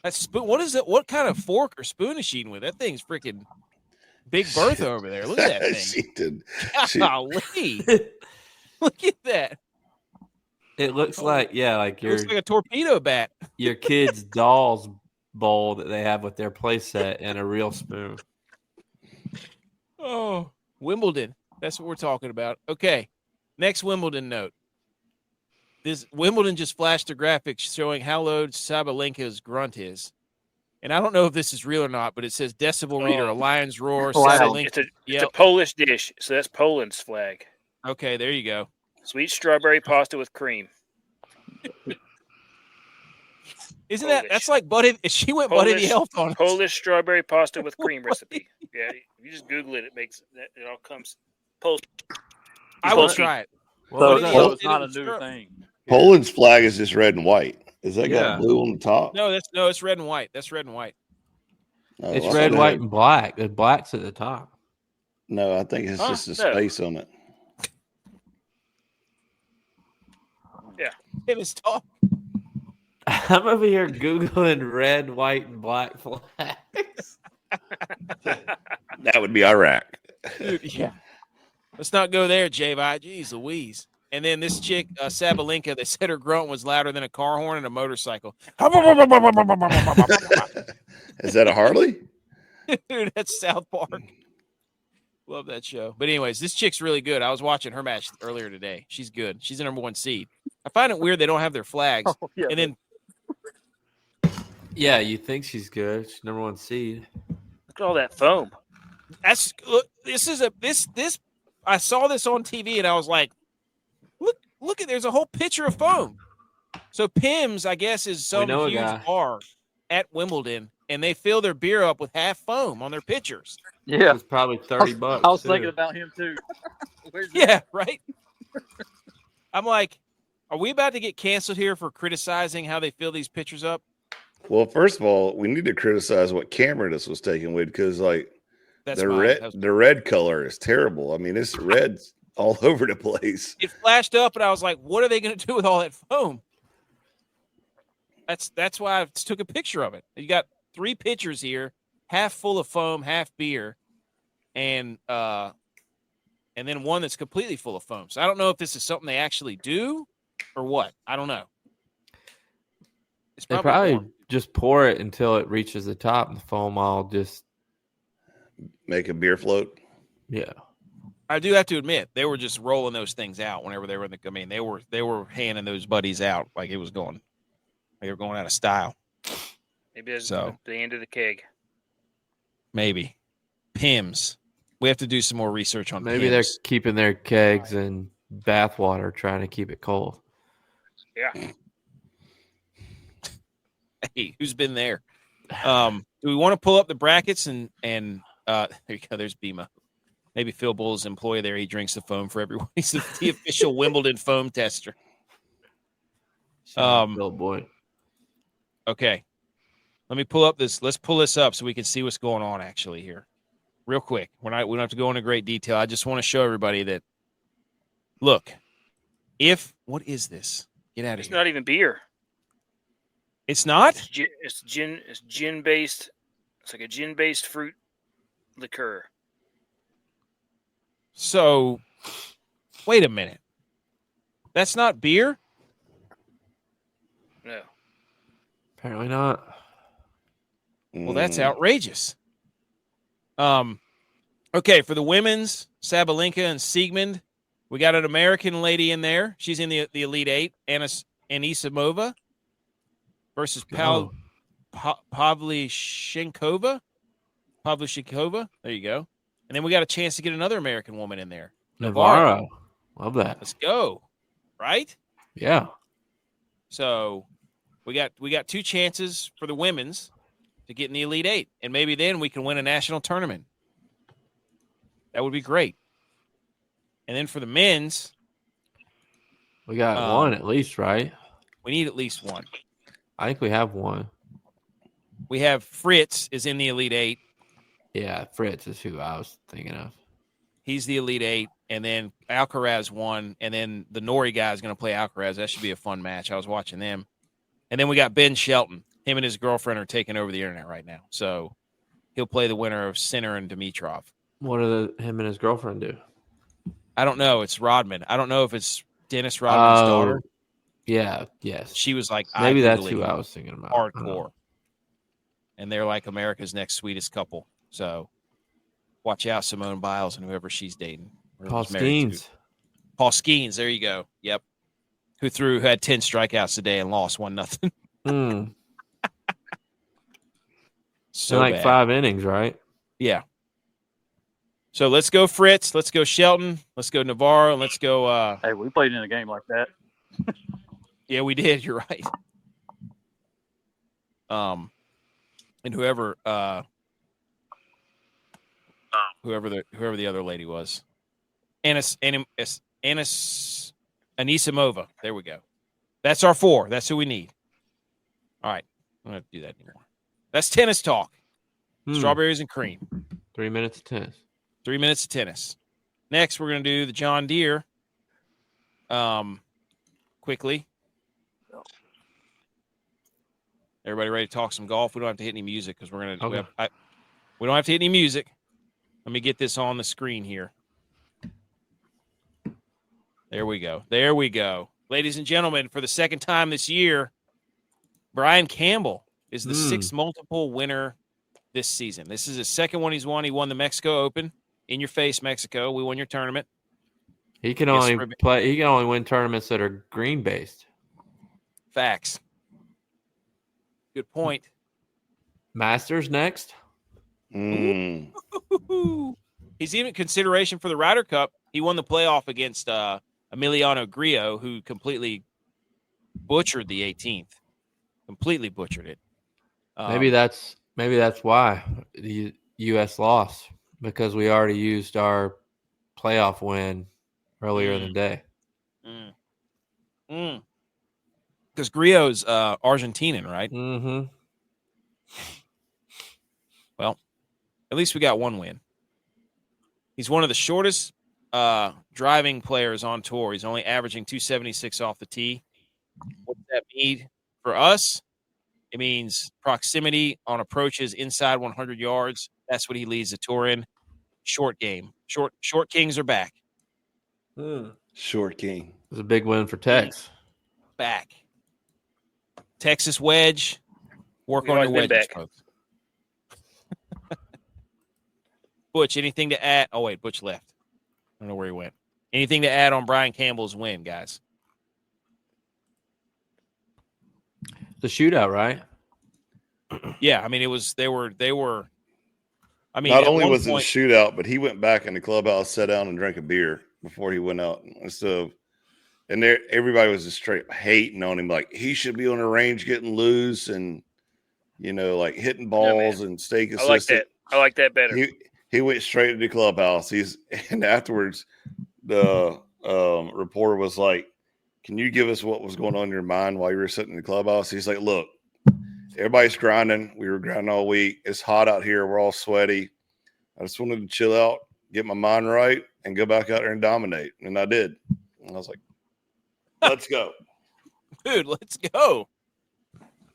Speaker 1: That spoon. What is it? What kind of fork or spoon is she eating with? That thing's freaking Big Bertha over there. Look at that thing.
Speaker 3: She did.
Speaker 1: Golly. Look at that.
Speaker 2: It looks like, like
Speaker 1: It looks like a torpedo bat.
Speaker 2: your kid's doll's bowl that they have with their play set and a real spoon.
Speaker 1: Oh, Wimbledon. That's what we're talking about. Okay. Next Wimbledon note. This Wimbledon just flashed a graphic showing how low Sabalenka's grunt is. And I don't know if this is real or not, but it says decibel reader, a lion's roar, Sabalenka.
Speaker 5: It's a Polish dish, so that's Poland's flag.
Speaker 1: Okay, there you go.
Speaker 5: Sweet strawberry pasta with cream.
Speaker 1: Isn't
Speaker 5: Polish.
Speaker 1: that's like Buddy? She went Buddy the Elf on us.
Speaker 5: Polish strawberry pasta with cream recipe. Yeah, if you just Google it, it all comes. Polish.
Speaker 1: I will try it.
Speaker 2: Well,
Speaker 4: So it's not a new thing.
Speaker 3: Poland's flag is just red and white. Is that got blue on the top?
Speaker 1: No, it's red and white. That's red and white.
Speaker 3: No,
Speaker 2: it's
Speaker 3: I
Speaker 2: red,
Speaker 3: thought
Speaker 2: white, and black. The black's at the top.
Speaker 3: No, I think it's just a space on it.
Speaker 5: Yeah.
Speaker 1: It is talk.
Speaker 2: I'm over here Googling red, white, and black flags.
Speaker 3: That would be Iraq.
Speaker 1: Dude, yeah. Let's not go there, J-Vi. Jeez Louise. And then this chick, Sabalenka, they said her grunt was louder than a car horn and a motorcycle.
Speaker 3: Is that a Harley?
Speaker 1: Dude, that's South Park. Love that show. But anyways, this chick's really good. I was watching her match earlier today. She's good. She's the number 1 seed. I find it weird they don't have their flags.
Speaker 4: Oh, yeah.
Speaker 1: And then
Speaker 2: Yeah, you think she's good. She's number 1 seed.
Speaker 5: Look at all that foam.
Speaker 1: This I saw this on TV and I was like, look at there's a whole picture of foam. So Pim's, I guess, is some huge bar at Wimbledon, and they fill their beer up with half foam on their pitchers.
Speaker 4: Yeah,
Speaker 2: It's probably $30.
Speaker 4: I was thinking about him too.
Speaker 1: Yeah, right. I'm like, Are we about to get canceled here for criticizing how they fill these pictures up?
Speaker 3: Well, first of all, we need to criticize what camera this was taken with because, like,
Speaker 1: That's
Speaker 3: the
Speaker 1: mine.
Speaker 3: red color is terrible. I mean, it's red's all over the place.
Speaker 1: It flashed up, and I was like, "What are they going to do with all that foam?" That's why I took a picture of it. You got 3 pitchers here, half full of foam, half beer, and then one that's completely full of foam. So I don't know if this is something they actually do or what. I don't know. It's
Speaker 2: They probably just pour it until it reaches the top, and the foam all just
Speaker 3: make a beer float.
Speaker 2: Yeah.
Speaker 1: I do have to admit they were just rolling those things out whenever they were in the. I mean, they were handing those buddies out like it was going. They were going out of style.
Speaker 5: Maybe it's
Speaker 1: So
Speaker 5: the end of the keg.
Speaker 1: maybe Pims. We have to do some more research on.
Speaker 2: Maybe
Speaker 1: Pims.
Speaker 2: they're keeping their kegs in bath water, trying to keep it cold.
Speaker 5: Yeah.
Speaker 1: Hey, who's been there? Do we want to pull up the brackets and there you go. There's Bima. Maybe Phil Bull's employee there. He drinks the foam for everyone. He's the official Wimbledon foam tester.
Speaker 2: Phil boy.
Speaker 1: Okay. Let me pull up this. Let's pull this up so we can see what's going on actually here. Real quick. We don't have to go into great detail. I just want to show everybody that look, what is this? Get out of
Speaker 5: It's
Speaker 1: here.
Speaker 5: not even beer.
Speaker 1: It's not?
Speaker 5: It's gin based. It's like a gin based fruit liqueur.
Speaker 1: So wait a minute. That's not beer?
Speaker 5: No.
Speaker 2: Apparently not.
Speaker 1: Well, that's outrageous. Okay, for the women's, Sabalenka and Siegmund, we got an American lady in there. She's in the Elite Eight, Anisimova versus Pavlyuchenkova. There you go. And then we got a chance to get another American woman in there.
Speaker 2: Navarro. Love that.
Speaker 1: Let's go. Right?
Speaker 2: Yeah.
Speaker 1: So we got 2 chances for the women's to get in the Elite Eight, and maybe then we can win a national tournament. That would be great. And then for the men's,
Speaker 2: We got one at least, right?
Speaker 1: we need at least one.
Speaker 2: I think we have one.
Speaker 1: We have Fritz is in the Elite Eight.
Speaker 2: Yeah, Fritz is who I was thinking of.
Speaker 1: He's the Elite Eight, and then Alcaraz won, and then the Nori guy is going to play Alcaraz. That should be a fun match. I was watching them. And then we got Ben Shelton. Him and his girlfriend are taking over the internet right now. So he'll play the winner of Sinner and Dimitrov.
Speaker 2: What do him and his girlfriend do?
Speaker 1: I don't know. It's Rodman. I don't know if it's Dennis Rodman's daughter.
Speaker 2: Yeah, yes.
Speaker 1: She was like,
Speaker 2: Maybe that's
Speaker 1: Ivy
Speaker 2: who
Speaker 1: League
Speaker 2: I was thinking about.
Speaker 1: hardcore. And they're like America's next sweetest couple. So watch out, Simone Biles and whoever she's dating.
Speaker 2: Paul Skeens.
Speaker 1: Paul Skeens, there you go. Yep. Who had 10 strikeouts today and lost 1-0. So
Speaker 2: like
Speaker 1: bad.
Speaker 2: 5 innings, right?
Speaker 1: Yeah. So let's go Fritz. Let's go Shelton. Let's go Navarro. And let's go.
Speaker 4: Hey, we played in a game like that.
Speaker 1: Yeah, we did. You're right. And whoever the other lady was, Anisimova. There we go. That's our 4. That's who we need. All right, I don't have to do that anymore. That's tennis talk. Strawberries and cream.
Speaker 2: 3 minutes of tennis.
Speaker 1: 3 minutes of tennis. Next, we're going to do the John Deere. Quickly. Everybody ready to talk some golf? We don't have to hit any music because we're going to.
Speaker 2: Okay.
Speaker 1: We don't have to hit any music. Let me get this on the screen here. There we go. There we go. Ladies and gentlemen, for the second time this year, Brian Campbell is the 6th multiple winner this season. This is his second one he's won. He won the Mexico Open. In your face, Mexico. We won your tournament.
Speaker 2: He can only play. He can only win tournaments that are green based.
Speaker 1: Facts. Good point.
Speaker 2: Masters next.
Speaker 1: He's even consideration for the Ryder Cup. He won the playoff against Emiliano Grillo, who completely butchered the 18th. Completely butchered it.
Speaker 2: Maybe that's why the U.S. lost, because we already used our playoff win earlier in the day.
Speaker 1: Because Griot's Argentinian, right?
Speaker 2: Mm-hmm.
Speaker 1: Well, at least we got one win. He's one of the shortest driving players on tour. He's only averaging 276 off the tee. What does that mean for us? It means proximity on approaches inside 100 yards. That's what he leads the tour in. Short game. Short kings are back.
Speaker 3: Short king.
Speaker 2: It was a big win for Tex.
Speaker 1: Back. Texas wedge. Work
Speaker 5: We've
Speaker 1: on your
Speaker 5: always been
Speaker 1: wedges,
Speaker 5: back.
Speaker 1: folks. Butch, anything to add? Oh, wait, Butch left. I don't know where he went. Anything to add on Brian Campbell's win, guys?
Speaker 2: The shootout, right?
Speaker 1: Yeah, I mean, it was they were. I mean,
Speaker 3: Not
Speaker 1: at
Speaker 3: only
Speaker 1: one
Speaker 3: was it a
Speaker 1: point,
Speaker 3: shootout, but he went back in the clubhouse, sat down, and drank a beer before he went out. So, and there, everybody was just straight hating on him, like he should be on the range getting loose and like hitting balls and stay
Speaker 5: I like
Speaker 3: consistent.
Speaker 5: that. I like that better.
Speaker 3: He went straight to the clubhouse. And afterwards, the reporter was like, "Can you give us what was going on in your mind while you were sitting in the clubhouse?" He's like, "Look, everybody's grinding. We were grinding all week. It's hot out here. We're all sweaty. I just wanted to chill out, get my mind right, and go back out there and dominate." And I did. And I was like, "Let's go."
Speaker 1: dude, let's go.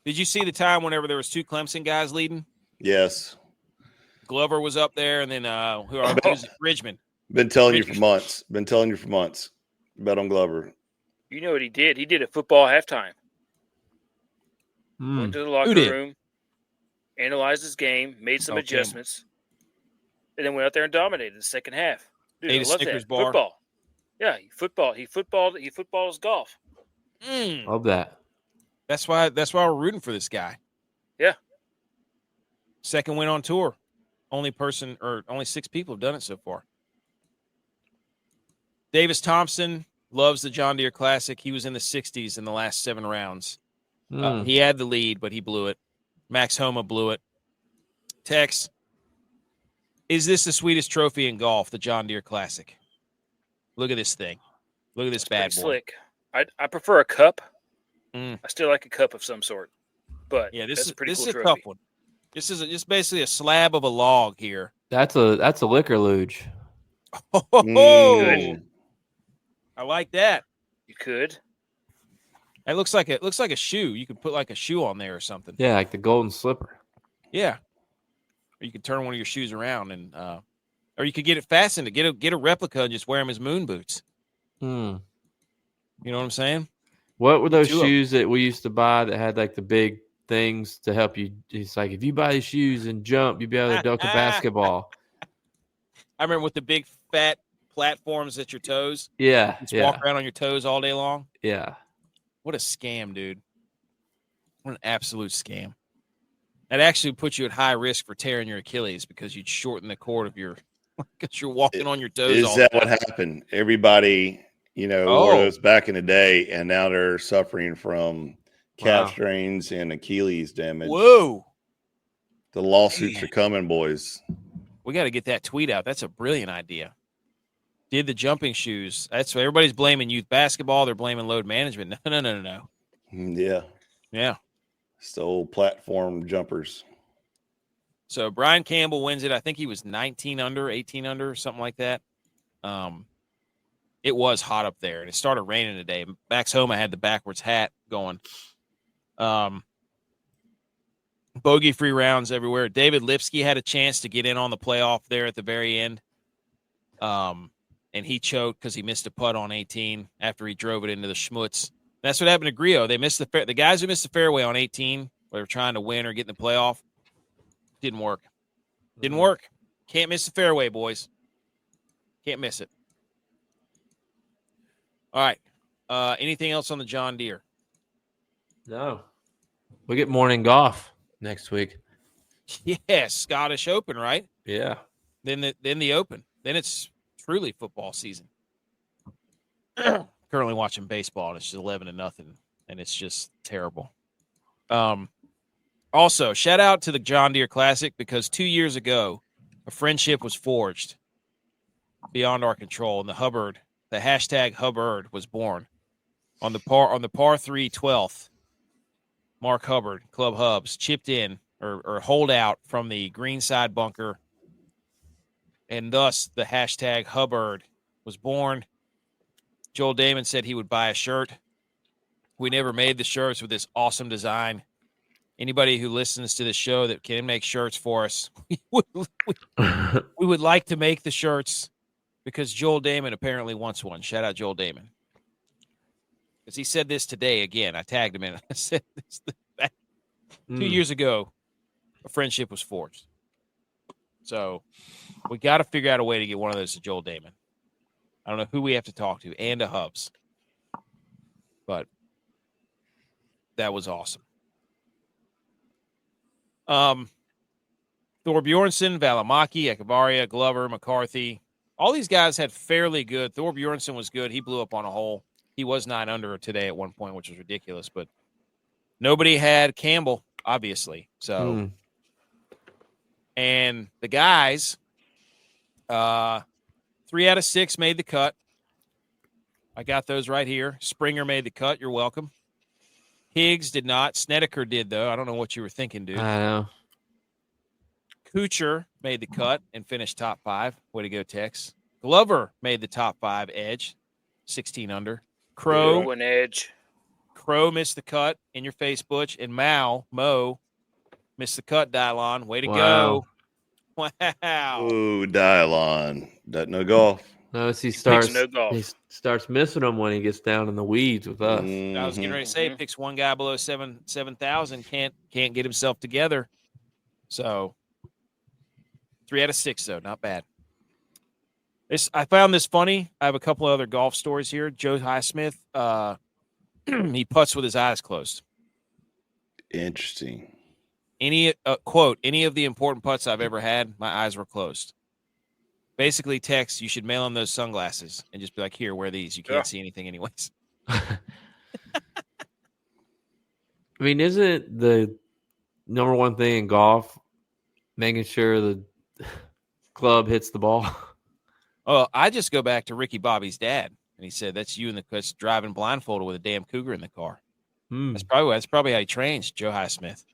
Speaker 1: Did you see the time whenever there was two Clemson guys leading?
Speaker 3: Yes.
Speaker 1: Glover was up there, and then who was it? Bridgman.
Speaker 3: Been telling you for months. Bet on Glover.
Speaker 5: You know what he did? He did a football halftime.
Speaker 2: Mm.
Speaker 5: Went to the locker
Speaker 1: did?
Speaker 5: room, analyzed his game, made some
Speaker 1: Oh,
Speaker 5: adjustments, and then went out there and dominated the second half. Dude,
Speaker 1: Ate
Speaker 5: I
Speaker 1: a
Speaker 5: love
Speaker 1: Snickers
Speaker 5: that.
Speaker 1: bar.
Speaker 5: Football. Yeah, he footballed his golf.
Speaker 2: Love that.
Speaker 1: That's why we're rooting for this guy.
Speaker 5: Yeah.
Speaker 1: Second win on tour. Only 6 people have done it so far. Davis Thompson loves the John Deere Classic. He was in the 60s in the last 7 rounds. He had the lead, but he blew it. Max Homa blew it. Tex, is this the sweetest trophy in golf, the John Deere Classic? Look at this thing. Look at this bad boy.
Speaker 5: Slick. I prefer a cup.
Speaker 1: Mm.
Speaker 5: I still like a cup of some sort. But
Speaker 1: Yeah,
Speaker 5: that's a pretty
Speaker 1: this
Speaker 5: cool
Speaker 1: is a
Speaker 5: trophy.
Speaker 1: tough one. This is just basically a slab of a log here.
Speaker 2: That's a liquor luge.
Speaker 1: Oh, I like that.
Speaker 5: You could.
Speaker 1: It looks like a shoe. You could put like a shoe on there or something.
Speaker 2: Yeah, like the golden slipper.
Speaker 1: Yeah. Or you could turn one of your shoes around and or you could get it fastened to get a replica and just wear them as moon boots.
Speaker 2: Hmm.
Speaker 1: You know what I'm saying?
Speaker 2: What were those
Speaker 1: 2 of 'em.
Speaker 2: shoes that we used to buy that had like the big things to help you? It's like if you buy these shoes and jump, you'll be able to dunk a basketball.
Speaker 1: I remember with the big fat platforms at your toes.
Speaker 2: Yeah,
Speaker 1: Just
Speaker 2: yeah,
Speaker 1: walk around on your toes all day long.
Speaker 2: yeah.
Speaker 1: What a scam, dude. What an absolute scam. That actually puts you at high risk for tearing your Achilles because you'd shorten the cord of your because you're walking on your toes
Speaker 3: Is
Speaker 1: all
Speaker 3: that
Speaker 1: the
Speaker 3: what
Speaker 1: time.
Speaker 3: happened? Everybody, wore those back in the day, and now they're suffering from calf
Speaker 2: Wow.
Speaker 3: strains and Achilles damage.
Speaker 1: Whoa.
Speaker 3: The lawsuits are coming, boys.
Speaker 1: We got to get that tweet out. That's a brilliant idea. Did the jumping shoes. That's what everybody's blaming youth basketball. They're blaming load management. No.
Speaker 3: Yeah.
Speaker 1: Yeah.
Speaker 3: It's the old platform jumpers.
Speaker 1: So Brian Campbell wins it. I think he was 19 under, 18 under, something like that. It was hot up there, and it started raining today. Max Homa had the backwards hat going. Bogey-free rounds everywhere. David Lipsky had a chance to get in on the playoff there at the very end. And he choked because he missed a putt on 18 after he drove it into the schmutz. That's what happened to Griot. They missed the guys who missed the fairway on 18, where they're trying to win or get in the playoff. Didn't work. Didn't work. Can't miss the fairway, boys. Can't miss it. All right. Anything else on the John Deere?
Speaker 2: No. We get morning golf next week.
Speaker 1: Yeah, Scottish Open, right?
Speaker 2: Yeah.
Speaker 1: Then the Open. Then it's truly football season. Currently watching baseball, and it's just 11-0, and it's just terrible. Also, shout out to the John Deere Classic because 2 years ago, a friendship was forged beyond our control, and the hashtag Hubbard was born. on the par 3 12th, Mark Hubbard, Club Hubs, chipped in or holed out from the green side bunker, and thus the hashtag Hubbard was born. Joel Damon said he would buy a shirt. We never made the shirts with this awesome design. Anybody who listens to the show that can make shirts for us, we would like to make the shirts because Joel Damon apparently wants one. Shout out Joel Damon. Because he said this today again. I tagged him in. I said this 2 years ago, a friendship was forged. So we got to figure out a way to get one of those to Joel Damon. I don't know who we have to talk to and to Hubs. But that was awesome. Thor Bjornsson, Valimaki, Ekavaria, Glover, McCarthy. All these guys had fairly good. Thor Bjornsson was good. He blew up on a hole. He was 9 under today at one point, which was ridiculous. But nobody had Campbell, obviously. So, and the guys, 3 out of 6 made the cut. I got those right here. Springer made the cut. You're welcome. Higgs did not. Snedeker did, though. I don't know what you were thinking, dude.
Speaker 2: I know.
Speaker 1: Kuchar made the cut and finished top 5. Way to go, Tex. Glover made the top 5 edge, 16 under. Crow
Speaker 5: an edge.
Speaker 1: Crow missed the cut. In your face, Butch. And Mo missed the cut, Dylon. Way to go. Wow.
Speaker 3: Ooh, Dylon. Doesn't know golf.
Speaker 2: Notice he starts missing them when he gets down in the weeds with us.
Speaker 1: I was getting ready to say, picks one guy below 7,000, can't get himself together. So 3 out of 6, though, not bad. I found this funny. I have a couple of other golf stories here. Joe Highsmith, he putts with his eyes closed.
Speaker 3: Interesting.
Speaker 1: Quote, any of the important putts I've ever had, my eyes were closed. Basically, Tex, you should mail him those sunglasses and just be like, here, wear these. You can't see anything anyways.
Speaker 2: I mean, isn't the number one thing in golf making sure the club hits the ball?
Speaker 1: Oh, I just go back to Ricky Bobby's dad, and he said, that's you in the that's driving blindfolded with a damn cougar in the car. That's probably how he trains, Joe Highsmith.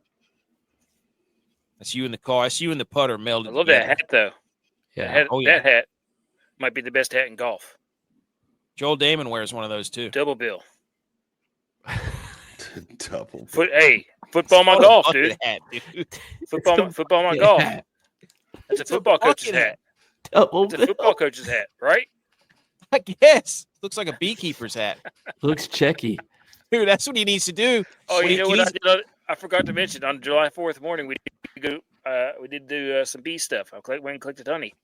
Speaker 1: That's you in the car. That's you in the putter melded
Speaker 5: I love
Speaker 1: together.
Speaker 5: that hat, though.
Speaker 2: Yeah.
Speaker 5: That hat might be the best hat in golf.
Speaker 1: Joel Damon wears one of those, too.
Speaker 5: Double bill.
Speaker 3: Double.
Speaker 5: Football my golf, dude.
Speaker 1: Hat, dude.
Speaker 5: Football my golf. That's a football coach's hat. It's a football coach's hat, right?
Speaker 1: I guess. Looks like a beekeeper's hat.
Speaker 2: Looks checky.
Speaker 1: Dude, that's what he needs to do.
Speaker 5: Oh, you know what I did? I forgot to mention on July 4th morning we did do some bee stuff. I went and collected honey.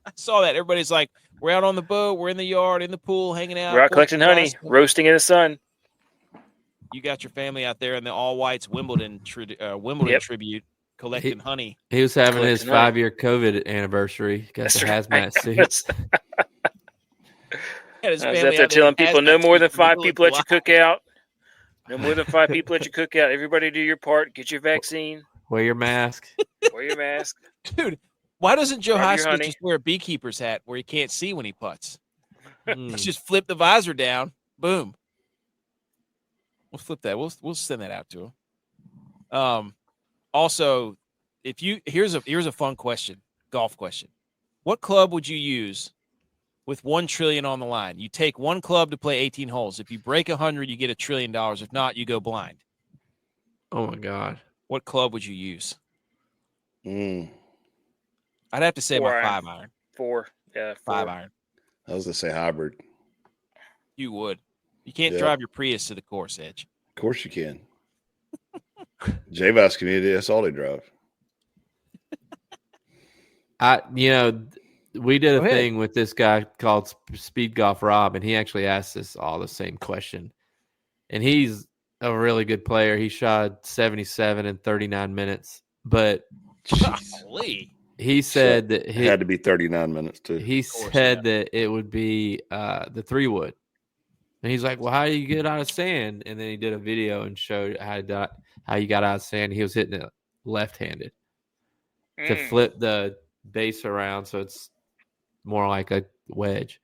Speaker 1: I saw that. Everybody's like, we're out on the boat, we're in the yard, in the pool, hanging out.
Speaker 5: We're out collecting honey, roasting in the sun.
Speaker 1: You got your family out there in the all whites Wimbledon tribute collecting honey.
Speaker 2: He was having his 5-year COVID anniversary. Got the hazmat suits.
Speaker 5: I was out there telling people no more than 5 people at your cookout. No more than 5 people at your cookout. Everybody do your part. Get your vaccine.
Speaker 2: Wear your mask.
Speaker 5: Wear your mask.
Speaker 1: Dude, why doesn't Joe Highsmith just wear a beekeeper's hat where he can't see when he putts? Just flip the visor down. Boom. We'll flip that. We'll send that out to him. Also, here's a fun question, golf question. What club would you use with $1 trillion on the line? You take one club to play 18 holes. If you break 100, you get $1 trillion. If not, you go blind.
Speaker 2: Oh my God.
Speaker 1: What club would you use? I'd have to say my 5-iron.
Speaker 5: 4. Yeah,
Speaker 1: 5-iron.
Speaker 3: I was going to say hybrid.
Speaker 1: You would. You can't drive your Prius to the course, Edge.
Speaker 3: Of course you can. G.U.Y.S community, that's all they drive.
Speaker 2: We did a thing with this guy called Speed Golf Rob, and he actually asked us all the same question. And he's a really good player. He shot 77 in 39 minutes. But he said that
Speaker 3: it had to be 39 minutes, too.
Speaker 2: He said that it would be the 3-wood. And he's like, well, how do you get out of sand? And then he did a video and showed how you got out of sand. He was hitting it left-handed to flip the base around so it's more like a wedge.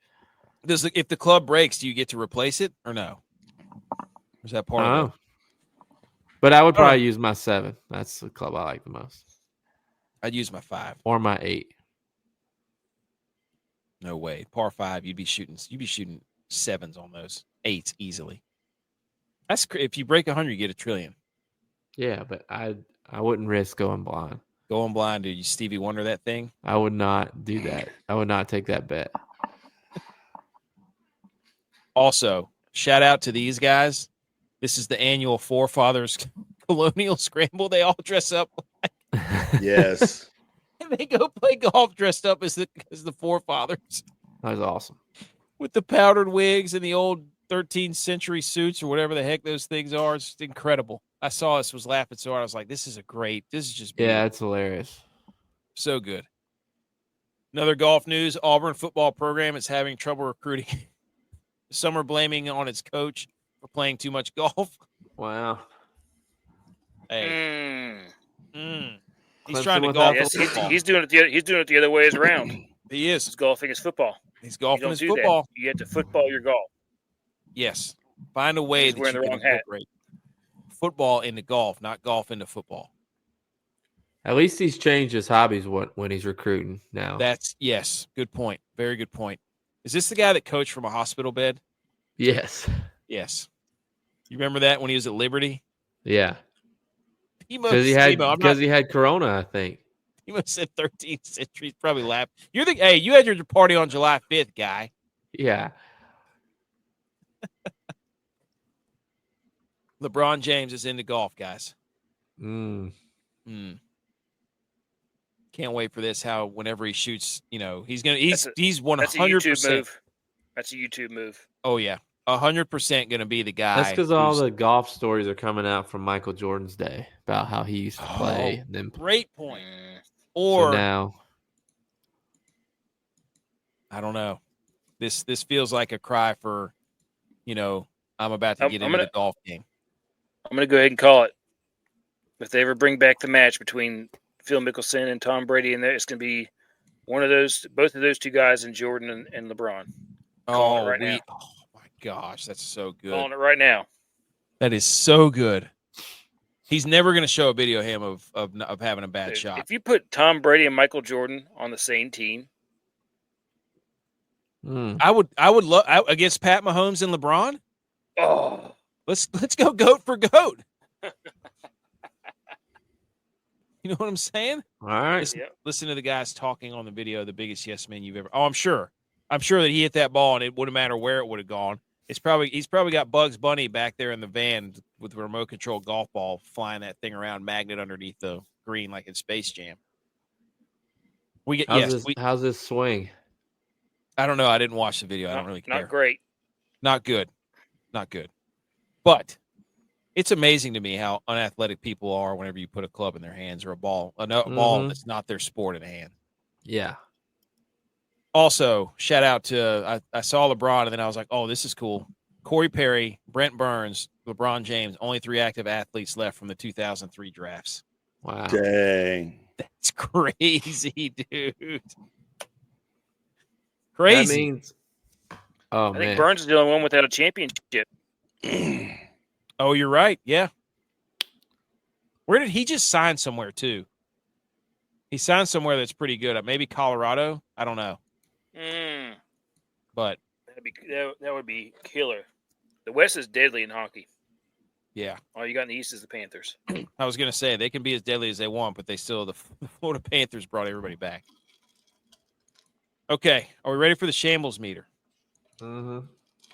Speaker 1: if the club breaks, do you get to replace it or no? Or is that part of it?
Speaker 2: But I would probably use my 7. That's the club I like the most.
Speaker 1: I'd use my 5
Speaker 2: or my 8.
Speaker 1: No way. Par 5, you'd be shooting 7s on those 8s easily. That's if you break 100, you get $1 trillion.
Speaker 2: Yeah, but I wouldn't risk going blind.
Speaker 1: Going blind, dude. You Stevie Wonder that thing?
Speaker 2: I would not do that. I would not take that bet.
Speaker 1: Also, shout out to these guys. This is the annual Forefathers Colonial Scramble. They all dress up.
Speaker 3: Yes.
Speaker 1: And they go play golf dressed up as the Forefathers.
Speaker 2: That was awesome.
Speaker 1: With the powdered wigs and the old 13th century suits or whatever the heck those things are. It's incredible. I saw this, was laughing so hard. I was like, this is just beautiful.
Speaker 2: Yeah, it's hilarious.
Speaker 1: So good. Another golf news, Auburn football program is having trouble recruiting. Some are blaming on its coach for playing too much golf.
Speaker 2: Wow.
Speaker 1: Hey. He's
Speaker 2: Clemson
Speaker 1: trying to
Speaker 2: without
Speaker 1: golf.
Speaker 5: Yes, he's doing it. He's doing it the other way around.
Speaker 1: He is.
Speaker 5: He's golfing his football.
Speaker 1: He's
Speaker 5: You
Speaker 1: golfing
Speaker 5: don't
Speaker 1: his
Speaker 5: do
Speaker 1: football.
Speaker 5: that. You have to football your golf.
Speaker 1: Yes. Find a way
Speaker 5: He's
Speaker 1: that
Speaker 5: wearing
Speaker 1: you
Speaker 5: the
Speaker 1: can
Speaker 5: wrong hat.
Speaker 1: incorporate football into golf, not golf into football.
Speaker 2: At least he's changed his hobbies when he's recruiting now.
Speaker 1: Yes. Good point. Very good point. Is this the guy that coached from a hospital bed?
Speaker 2: Yes.
Speaker 1: Yes. You remember that when he was at Liberty?
Speaker 2: Yeah.
Speaker 1: Because
Speaker 2: he had Corona, I think.
Speaker 1: He must have said 13th century. He's probably laughed. Hey, you had your party on July 5th, guy.
Speaker 2: Yeah.
Speaker 1: LeBron James is into golf, guys.
Speaker 2: Mm.
Speaker 1: Can't wait for this. How whenever he shoots, he's 100%.
Speaker 5: That's a YouTube move. That's a YouTube move.
Speaker 1: Oh yeah, 100% going to be the guy.
Speaker 2: That's because all the golf stories are coming out from Michael Jordan's day about how he used to play.
Speaker 1: Great point.
Speaker 2: So now,
Speaker 1: I don't know. This feels like a cry for, I'm about to get into the golf game.
Speaker 5: I'm going to go ahead and call it. If they ever bring back the match between Phil Mickelson and Tom Brady in there, it's going to be both of those two guys in Jordan and LeBron.
Speaker 1: Oh, now. Oh my gosh, that's so good.
Speaker 5: Calling it right now.
Speaker 1: That is so good. He's never going to show a video of him of having a bad shot.
Speaker 5: If you put Tom Brady and Michael Jordan on the same team,
Speaker 1: I would love against Pat Mahomes and LeBron.
Speaker 5: Oh,
Speaker 1: let's go goat for goat. You know what I'm saying?
Speaker 2: All right.
Speaker 1: Listen to the guys talking on the video. The biggest yes man you've ever. Oh, I'm sure that he hit that ball and it wouldn't matter where it would have gone. He's probably got Bugs Bunny back there in the van with the remote control golf ball flying that thing around, magnet underneath the green like in Space Jam.
Speaker 2: How's this swing?
Speaker 1: I don't know. I didn't watch the video. I don't really care.
Speaker 5: Not great.
Speaker 1: Not good. But it's amazing to me how unathletic people are whenever you put a club in their hands or a ball that's not their sport in a hand.
Speaker 2: Yeah.
Speaker 1: Also, shout out to I saw LeBron and then I was like, oh, this is cool. Corey Perry, Brent Burns, LeBron James, only 3 active athletes left from the 2003 drafts.
Speaker 2: Wow.
Speaker 3: Dang.
Speaker 1: That's crazy, dude. Crazy.
Speaker 2: That means
Speaker 5: I think Burns is the only one without a championship.
Speaker 1: Oh, you're right. Yeah. Where did he just sign somewhere too? He signed somewhere that's pretty good. Maybe Colorado. I don't know. But
Speaker 5: that would be killer. The West is deadly in hockey.
Speaker 1: Yeah.
Speaker 5: All you got in the East is the Panthers.
Speaker 1: I was going to say they can be as deadly as they want, but the Florida Panthers brought everybody back. Okay. Are we ready for the Shambles Meter?
Speaker 2: Mm-hmm.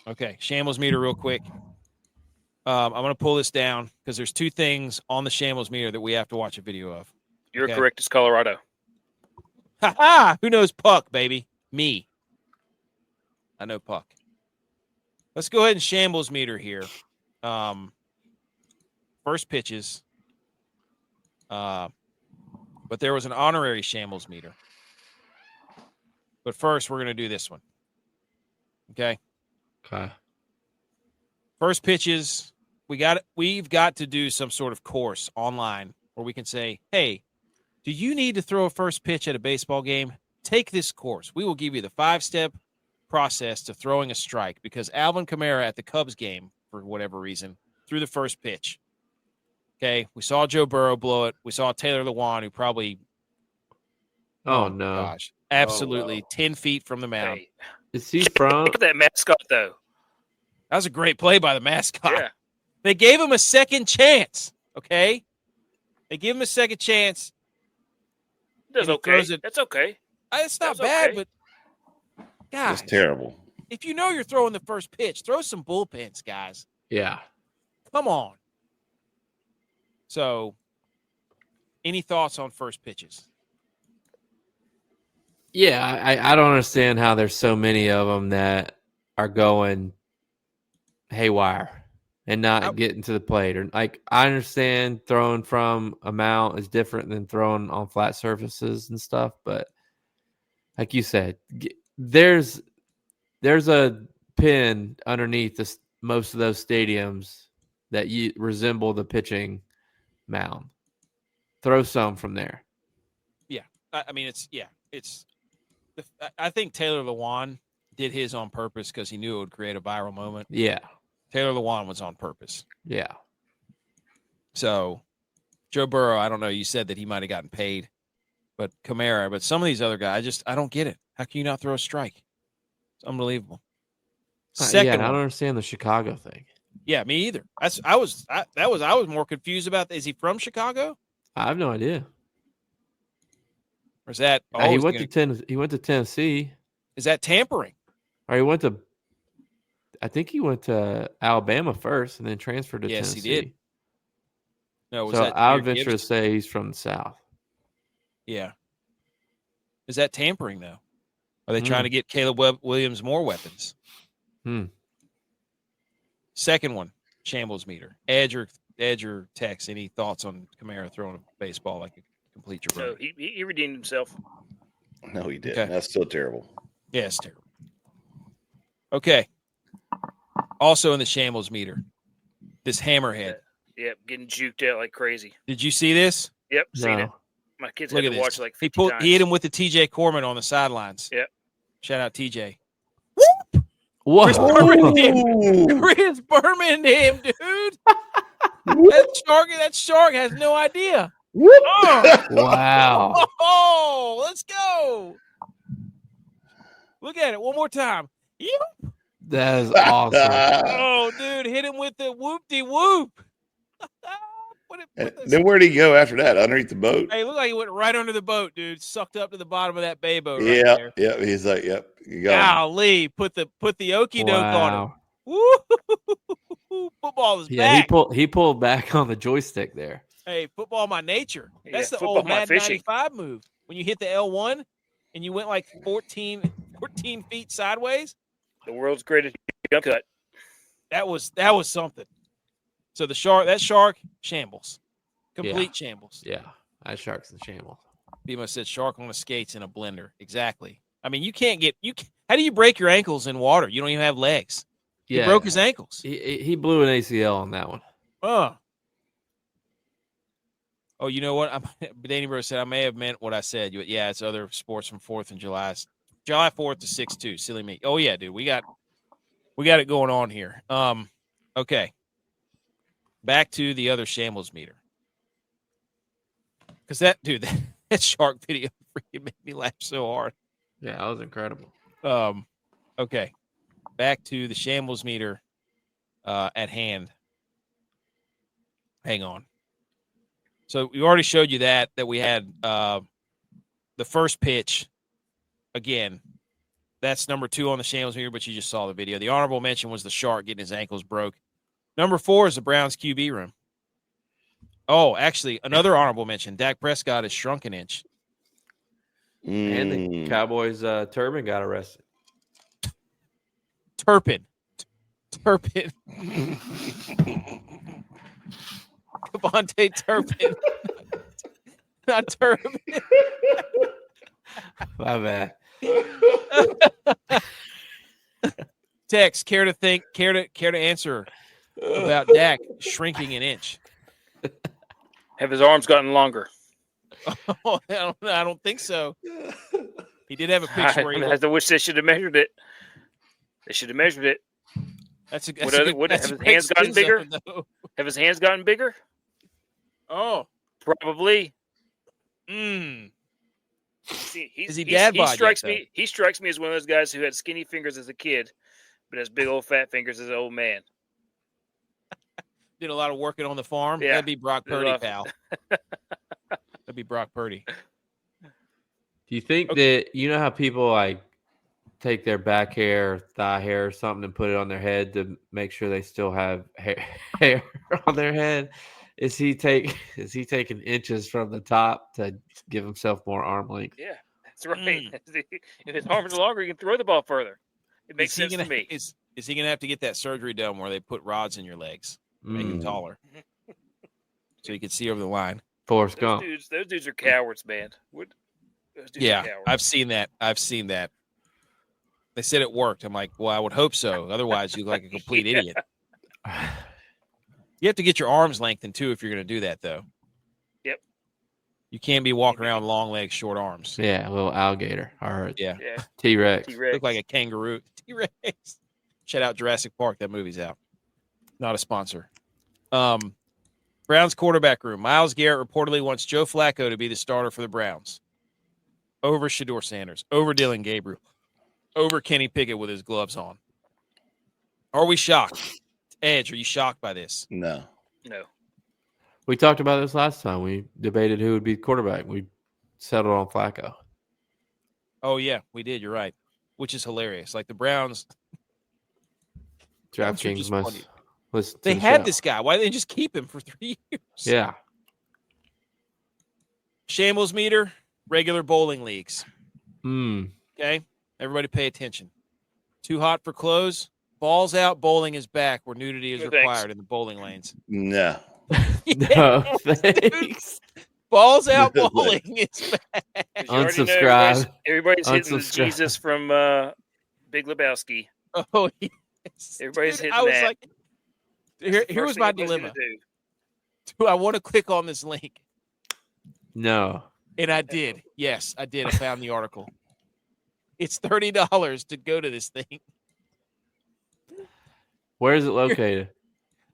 Speaker 1: Okay. Shambles Meter real quick. I'm going to pull this down because there's 2 things on the Shambles Meter that we have to watch a video of.
Speaker 5: You're correct. It's Colorado.
Speaker 1: Ha-ha! Who knows puck, baby? Me. I know puck. Let's go ahead and Shambles Meter here. First pitches. But there was an honorary Shambles Meter. But first, we're going to do this one. Okay?
Speaker 2: Okay.
Speaker 1: First pitches. We've got to do some sort of course online where we can say, hey, do you need to throw a first pitch at a baseball game? Take this course. We will give you the 5-step process to throwing a strike because Alvin Kamara at the Cubs game, for whatever reason, threw the first pitch. Okay, we saw Joe Burrow blow it. We saw Taylor Lewan, who probably
Speaker 2: Oh, no.
Speaker 1: gosh, absolutely 10 feet from the mound.
Speaker 5: Hey,
Speaker 2: Is he from?
Speaker 5: look at that mascot though.
Speaker 1: That was a great play by the mascot.
Speaker 5: Yeah.
Speaker 1: They gave him a second chance. Okay, they give him a second chance.
Speaker 5: That's
Speaker 1: And he
Speaker 5: okay.
Speaker 1: throws it-
Speaker 5: That's okay.
Speaker 1: It's not
Speaker 5: That's
Speaker 1: bad,
Speaker 5: okay.
Speaker 1: but
Speaker 3: That's
Speaker 1: guys,
Speaker 3: terrible.
Speaker 1: if you know you're throwing the first pitch, throw some bullpens, guys.
Speaker 2: Yeah.
Speaker 1: Come on. So, any thoughts on first pitches?
Speaker 2: Yeah, I don't understand how there's so many of them that are going haywire and not getting to the plate. Or like, I understand throwing from a mount is different than throwing on flat surfaces and stuff, but like you said, there's a pin underneath most of those stadiums that you resemble the pitching mound. Throw some from there.
Speaker 1: Yeah, I mean I think Taylor Lewan did his on purpose because he knew it would create a viral moment.
Speaker 2: Yeah.
Speaker 1: Taylor Lewan was on purpose.
Speaker 2: Yeah.
Speaker 1: So, Joe Burrow, I don't know. You said that he might have gotten paid, but Kamara, but some of these other guys, I don't get it. How can you not throw a strike? It's unbelievable. Second
Speaker 2: I don't
Speaker 1: one.
Speaker 2: understand the Chicago thing.
Speaker 1: Yeah, me either. I was more confused about. Is he from Chicago?
Speaker 2: I have no idea.
Speaker 1: Or is that
Speaker 2: He went to Tennessee.
Speaker 1: Is that tampering?
Speaker 2: Or I think he went to Alabama first and then transferred to Tennessee.
Speaker 1: Yes, he did. No, was
Speaker 2: so
Speaker 1: that
Speaker 2: I would
Speaker 1: Jahmyr
Speaker 2: venture to
Speaker 1: Gibbs?
Speaker 2: say he's from the South.
Speaker 1: Yeah. Is that tampering though? Are they trying to get Caleb Williams more weapons? Second one, Shambles Meter. Edge or Tex, any thoughts on Kamara throwing a baseball like a complete jabroni?
Speaker 5: So he redeemed himself.
Speaker 3: No, he didn't.
Speaker 1: Okay.
Speaker 3: That's still terrible.
Speaker 1: Yeah, it's terrible. Okay. Also in the Shambles Meter, this hammerhead.
Speaker 5: Yep, getting juked out like crazy.
Speaker 1: Did you see this?
Speaker 5: Yep, seen it.
Speaker 2: No.
Speaker 5: My kids
Speaker 1: Look
Speaker 5: had
Speaker 1: at
Speaker 5: to
Speaker 1: this.
Speaker 5: watch it like 50 times.
Speaker 1: He hit him with the TJ Corman on the sidelines.
Speaker 5: Yep.
Speaker 1: Shout out TJ.
Speaker 2: Whoa.
Speaker 1: Chris Berman to him, dude. That shark has no idea. Oh,
Speaker 2: Wow.
Speaker 1: oh, let's go. Look at it one more time. Yep.
Speaker 2: That is awesome.
Speaker 1: Oh, dude, hit him with the whoop-de-whoop.
Speaker 3: Then where'd he go after that? Underneath the boat?
Speaker 1: Hey, it looked like he went right under the boat, dude. Sucked up to the bottom of that bay boat right
Speaker 3: Yeah,
Speaker 1: there.
Speaker 3: yeah. He's like, yep. You got him.
Speaker 1: Golly, put the okie doke on it.
Speaker 2: Wow.
Speaker 1: Woo! Football is
Speaker 2: Yeah,
Speaker 1: back.
Speaker 2: he pulled back on the joystick there.
Speaker 1: Hey, football my nature. That's the
Speaker 5: football
Speaker 1: old
Speaker 5: my
Speaker 1: Madden
Speaker 5: fishing.
Speaker 1: 95 move. When you hit the L1 and you went like 14 feet sideways.
Speaker 5: The world's greatest jump cut.
Speaker 1: That was something. So that shark shambles. Complete shambles.
Speaker 2: Yeah. That shark's in shambles.
Speaker 1: Bimo said shark on the skates in a blender. Exactly. I mean, how do you break your ankles in water? You don't even have legs. He broke his ankles.
Speaker 2: He blew an ACL on that one.
Speaker 1: Oh, you know what? Danny Bro said I may have meant what I said. Yeah, it's other sports from 4th and July 4th to 6/2. Silly me. Oh yeah, dude, we got it going on here. Okay. Back to the other Shambles Meter. Because that shark video freaking made me laugh so hard.
Speaker 2: Yeah, that was incredible.
Speaker 1: Okay. Back to the Shambles Meter at hand. Hang on. So we already showed you that we had the first pitch. Again, that's number 2 on the Shambles Meter, but you just saw the video. The honorable mention was the shark getting his ankles broke. Number 4 is the Browns QB room. Oh, actually, another honorable mention. Dak Prescott has shrunk an inch.
Speaker 2: And the Cowboys Turban got arrested.
Speaker 1: Turpin. Devontae Turpin. Not Turpin.
Speaker 2: My bad.
Speaker 1: Tex, care to answer about Dak shrinking an inch?
Speaker 5: Have his arms gotten longer?
Speaker 1: Oh, I don't think so. He did have a picture where he
Speaker 5: I wish they should have measured it. They should have measured it.
Speaker 1: That's a
Speaker 5: What
Speaker 1: good,
Speaker 5: other- what-
Speaker 1: that's
Speaker 5: have
Speaker 1: a
Speaker 5: his
Speaker 1: great
Speaker 5: hands gotten
Speaker 1: spin
Speaker 5: bigger?
Speaker 1: zone, though.
Speaker 5: Have his hands gotten bigger?
Speaker 1: Oh.
Speaker 5: Probably. See,
Speaker 1: Is he dad bod yet,
Speaker 5: strikes
Speaker 1: though?
Speaker 5: me. He strikes me as one of those guys who had skinny fingers as a kid, but has big old fat fingers as an old man.
Speaker 1: Did a lot of working on the farm.
Speaker 5: Yeah.
Speaker 1: That'd be Brock
Speaker 5: Did a
Speaker 1: Purdy,
Speaker 5: lot.
Speaker 1: pal. That'd be Brock Purdy.
Speaker 2: Do you think that how people like take their back hair, thigh hair, or something, and put it on their head to make sure they still have hair on their head? Is he taking inches from the top to give himself more arm length?
Speaker 5: Yeah, that's right. If his arms are longer, he can throw the ball further. It makes sense to me.
Speaker 1: Is he gonna have to get that surgery done where they put rods in your legs, make him taller, so you can see over the line?
Speaker 2: Forrest Gump.
Speaker 5: Those dudes are cowards, man. Those dudes are cowards.
Speaker 1: I've seen that. They said it worked. I'm like, well, I would hope so. Otherwise, you look like a complete idiot. You have to get your arms lengthened too if you're going to do that, though.
Speaker 5: Yep.
Speaker 1: You can't be walking around long legs, short arms.
Speaker 2: Yeah, a little alligator or
Speaker 1: Yeah.
Speaker 2: T-Rex.
Speaker 1: Look like a kangaroo. T-Rex. Shout out Jurassic Park. That movie's out. Not a sponsor. Browns quarterback room. Myles Garrett reportedly wants Joe Flacco to be the starter for the Browns. Over Shedeur Sanders. Over Dylan Gabriel. Over Kenny Pickett with his gloves on. Are we shocked? Edge, are you shocked by this?
Speaker 3: No.
Speaker 2: We talked about this last time. We debated who would be quarterback. We settled on Flacco.
Speaker 1: Oh, yeah, we did. You're right. Which is hilarious. Like the Browns.
Speaker 2: DraftKings must listen to
Speaker 1: They
Speaker 2: the
Speaker 1: had
Speaker 2: show.
Speaker 1: this guy. Why didn't they just keep him for 3 years?
Speaker 2: Yeah.
Speaker 1: Shambles Meter, regular bowling leagues.
Speaker 2: Mm.
Speaker 1: Okay? Everybody pay attention. Too hot for clothes. Balls out bowling is back where nudity is
Speaker 5: No,
Speaker 1: required
Speaker 5: thanks.
Speaker 1: in the bowling lanes.
Speaker 3: No.
Speaker 2: No, thanks.
Speaker 1: Balls out bowling is back.
Speaker 5: 'Cause you already know
Speaker 2: Unsubscribe.
Speaker 5: Everybody's hitting the
Speaker 2: Unsubscribe.
Speaker 5: Jesus from Big Lebowski.
Speaker 1: Oh, yes.
Speaker 5: Everybody's hitting
Speaker 1: I was
Speaker 5: that.
Speaker 1: like, here was my dilemma. Do I want to click on this link?
Speaker 2: No.
Speaker 1: And I did. Yes, I did. I found the article. It's $30 to go to this thing.
Speaker 2: Where is it located?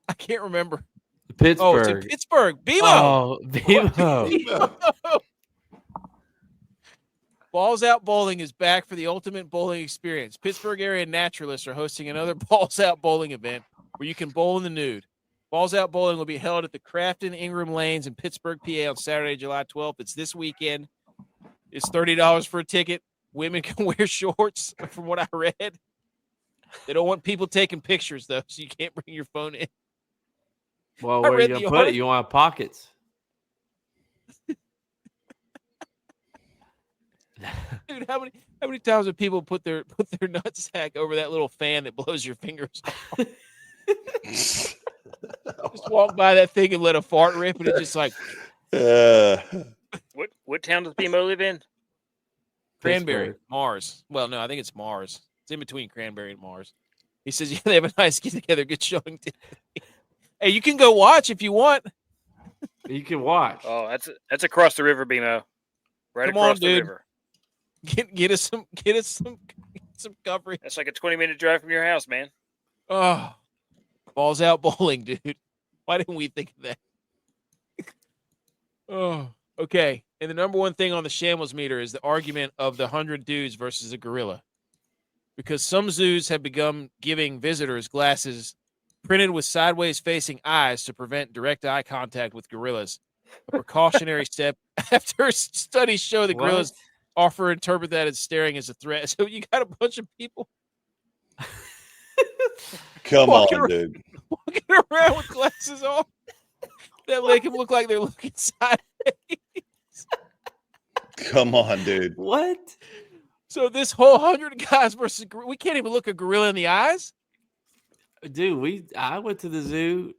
Speaker 1: I can't remember.
Speaker 2: Pittsburgh.
Speaker 1: Oh, it's in Pittsburgh. BMO.
Speaker 2: Oh, BMO.
Speaker 1: Balls Out Bowling is back for the ultimate bowling experience. Pittsburgh area naturalists are hosting another Balls Out Bowling event where you can bowl in the nude. Balls Out Bowling will be held at the Crafton Ingram Lanes in Pittsburgh, PA on Saturday, July 12th. It's this weekend. It's $30 for a ticket. Women can wear shorts, from what I read. They don't want people taking pictures, though, so you can't bring your phone in.
Speaker 2: Well,
Speaker 1: I
Speaker 2: where are you
Speaker 1: read
Speaker 2: going
Speaker 1: the
Speaker 2: to put it?
Speaker 1: article.
Speaker 2: You want pockets.
Speaker 1: Dude, how many times have people put their nutsack over that little fan that blows your fingers off? Just walk by that thing and let a fart rip, and it's just like
Speaker 5: What town does BMO live in?
Speaker 1: Cranberry,
Speaker 2: Pittsburgh.
Speaker 1: Mars. Well, no, I think it's Mars. It's in between Cranberry and Mars. He says, yeah, they have a nice get together, good showing. Hey, you can go watch if you want.
Speaker 2: You can watch.
Speaker 5: Oh, that's across the river, BMO. Right
Speaker 1: Come on,
Speaker 5: across the
Speaker 1: dude.
Speaker 5: river.
Speaker 1: Get us some coverage.
Speaker 5: That's like a 20-minute drive from your house, man.
Speaker 1: Oh, Balls Out Bowling, dude. Why didn't we think of that? Oh, okay. And the number one thing on the Shambles Meter is the argument of the 100 dudes versus a gorilla. Because some zoos have begun giving visitors glasses printed with sideways-facing eyes to prevent direct eye contact with gorillas. A precautionary step after studies show that gorillas often interpret that as staring as a threat. So you got a bunch of people
Speaker 3: Come
Speaker 1: Walking
Speaker 3: on,
Speaker 1: around-
Speaker 3: dude.
Speaker 1: walking around with glasses on that make them look like they're looking sideways.
Speaker 3: Come on, dude.
Speaker 2: What?
Speaker 1: So this whole 100 guys versus we can't even look a gorilla in the eyes.
Speaker 2: Dude, I went to the zoo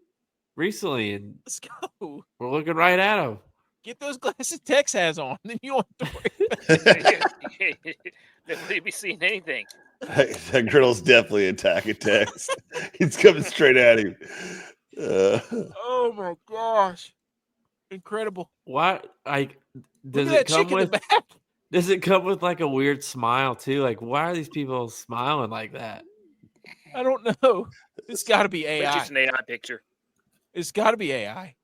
Speaker 2: recently and
Speaker 1: Let's go.
Speaker 2: we're looking right at him.
Speaker 1: Get those glasses Tex has on. Then you won't have to worry.
Speaker 5: Nobody be seeing anything.
Speaker 3: That girl's definitely attacking Tex. He's coming straight at him.
Speaker 1: Oh my gosh. Incredible.
Speaker 2: Why? Like,
Speaker 1: Look
Speaker 2: does
Speaker 1: at
Speaker 2: it
Speaker 1: that
Speaker 2: come
Speaker 1: chick in
Speaker 2: with?
Speaker 1: the back.
Speaker 2: Does it come with like a weird smile too? Like, why are these people smiling like that?
Speaker 1: I don't know. It's got to be
Speaker 5: It's
Speaker 1: AI.
Speaker 5: just an AI picture.
Speaker 1: It's got to be AI.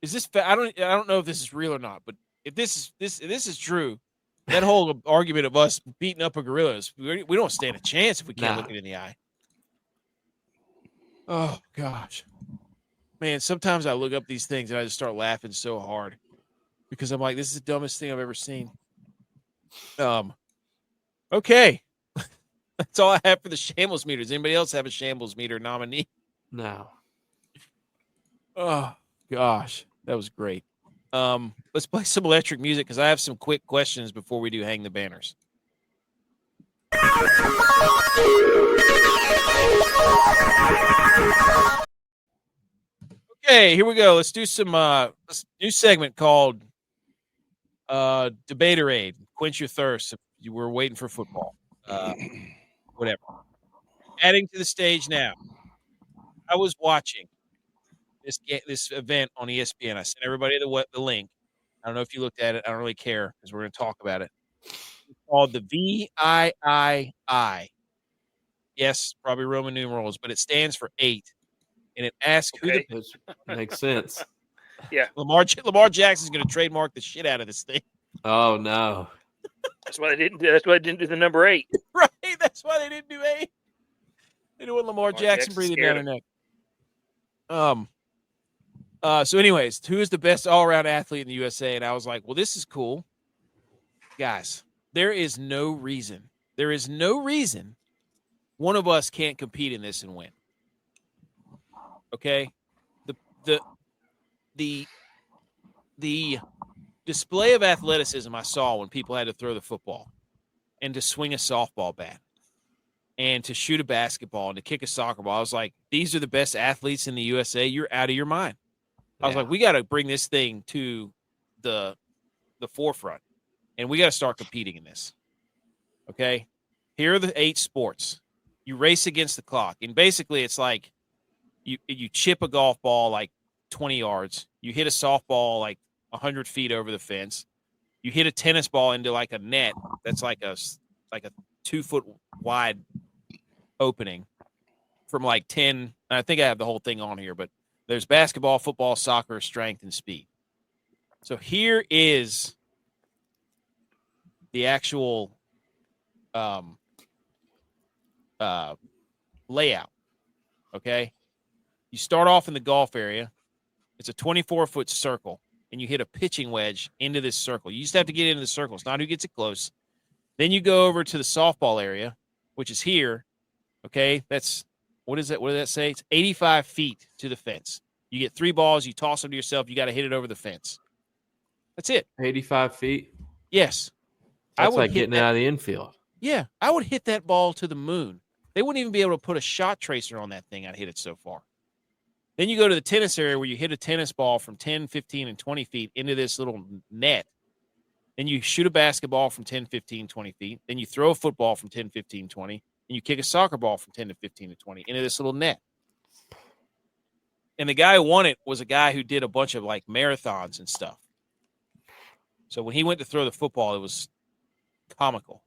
Speaker 1: Is this? I don't know if this is real or not. But if this is true, that whole argument of us beating up a gorilla we don't stand a chance if we can't look it in the eye. Oh gosh, man! Sometimes I look up these things and I just start laughing so hard because I'm like, this is the dumbest thing I've ever seen. Okay. That's all I have for the Shambles meter. Does anybody else have a Shambles meter nominee?
Speaker 2: No.
Speaker 1: Oh gosh, that was great. Let's play some electric music because I have some quick questions before we do hang the banners. Okay, here we go. Let's do some new segment called Debaterade. Quench your thirst if you were waiting for football. Whatever. Adding to the stage now. I was watching this event on ESPN. I sent everybody the link. I don't know if you looked at it. I don't really care because we're going to talk about it. It's called the VIII. Yes, probably Roman numerals, but it stands for 8. And it asks who the
Speaker 2: makes sense.
Speaker 5: Yeah.
Speaker 1: Lamar Jackson's going to trademark the shit out of this thing.
Speaker 2: Oh no.
Speaker 5: That's why they didn't do the number 8.
Speaker 1: Right. That's why they didn't do 8. They didn't want Lamar Jackson breathing down her neck. So anyways, who is the best all-around athlete in the USA? And I was like, well, this is cool. Guys, there is no reason one of us can't compete in this and win. Okay? The display of athleticism I saw when people had to throw the football and to swing a softball bat and to shoot a basketball and to kick a soccer ball, I was like, these are the best athletes in the USA. You're out of your mind. I was like, we got to bring this thing to the forefront, and we got to start competing in this. Okay? Here are the 8 sports. You race against the clock, and basically it's like you chip a golf ball like 20 yards. You hit a softball like 100 feet over the fence. You hit a tennis ball into like a net that's like a 2-foot wide opening from like 10. I think I have the whole thing on here, but there's basketball, football, soccer, strength, and speed. So here is the actual layout. Okay. You start off in the golf area. It's a 24-foot circle, and you hit a pitching wedge into this circle. You just have to get into the circle. It's not who gets it close. Then you go over to the softball area, which is here. Okay. What is that? What does that say? It's 85 feet to the fence. You get 3 balls. You toss them to yourself. You got to hit it over the fence. That's it.
Speaker 2: 85 feet?
Speaker 1: Yes.
Speaker 2: That's like getting out of the infield.
Speaker 1: Yeah. I would hit that ball to the moon. They wouldn't even be able to put a shot tracer on that thing. I'd hit it so far. Then you go to the tennis area where you hit a tennis ball from 10, 15, and 20 feet into this little net. Then you shoot a basketball from 10, 15, 20 feet. Then you throw a football from 10, 15, 20. And you kick a soccer ball from 10 to 15 to 20 into this little net. And the guy who won it was a guy who did a bunch of like marathons and stuff. So when he went to throw the football, it was comical.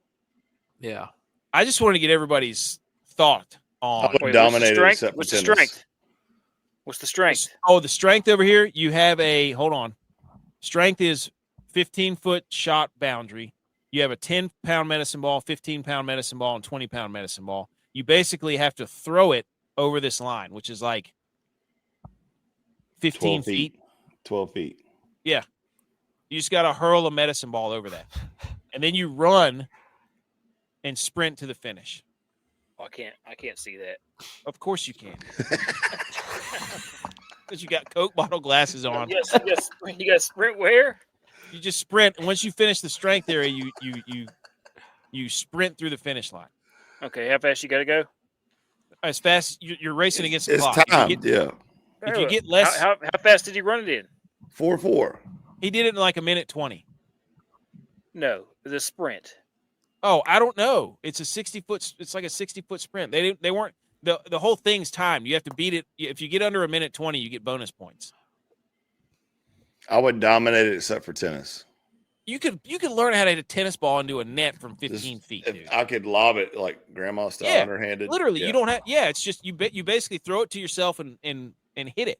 Speaker 2: Yeah.
Speaker 1: I just wanted to get everybody's thought on.
Speaker 3: What's the
Speaker 5: strength? What's the strength?
Speaker 1: Oh, the strength over here, you have hold on. Strength is 15-foot shot boundary. You have a 10-pound medicine ball, 15-pound medicine ball, and 20-pound medicine ball. You basically have to throw it over this line, which is like 15 feet.
Speaker 3: 12 feet.
Speaker 1: Yeah. You just got to hurl a medicine ball over that. And then you run and sprint to the finish.
Speaker 5: Oh, I can't see that.
Speaker 1: Of course you can. Because you got Coke bottle glasses on.
Speaker 5: Yes, you got sprint where?
Speaker 1: You just sprint, and once you finish the strength area, you sprint through the finish line.
Speaker 5: Okay, how fast you got to go?
Speaker 1: As fast you're racing against the clock.
Speaker 3: It's timed, yeah.
Speaker 1: If you get less,
Speaker 5: how fast did he run it in?
Speaker 3: 4.4.
Speaker 1: He did it in like a minute 20.
Speaker 5: No, the sprint.
Speaker 1: Oh, I don't know. It's a 60-foot. It's like a 60-foot sprint. They weren't the whole thing's timed. You have to beat it. If you get under a minute 20, you get bonus points.
Speaker 3: I would dominate it except for tennis.
Speaker 1: You could learn how to hit a tennis ball into a net from 15 feet,
Speaker 3: If
Speaker 1: dude.
Speaker 3: I could lob it like grandma style,
Speaker 1: Yeah,
Speaker 3: underhanded.
Speaker 1: Literally,
Speaker 3: Yeah.
Speaker 1: you don't have. Yeah, it's just you basically throw it to yourself and hit it.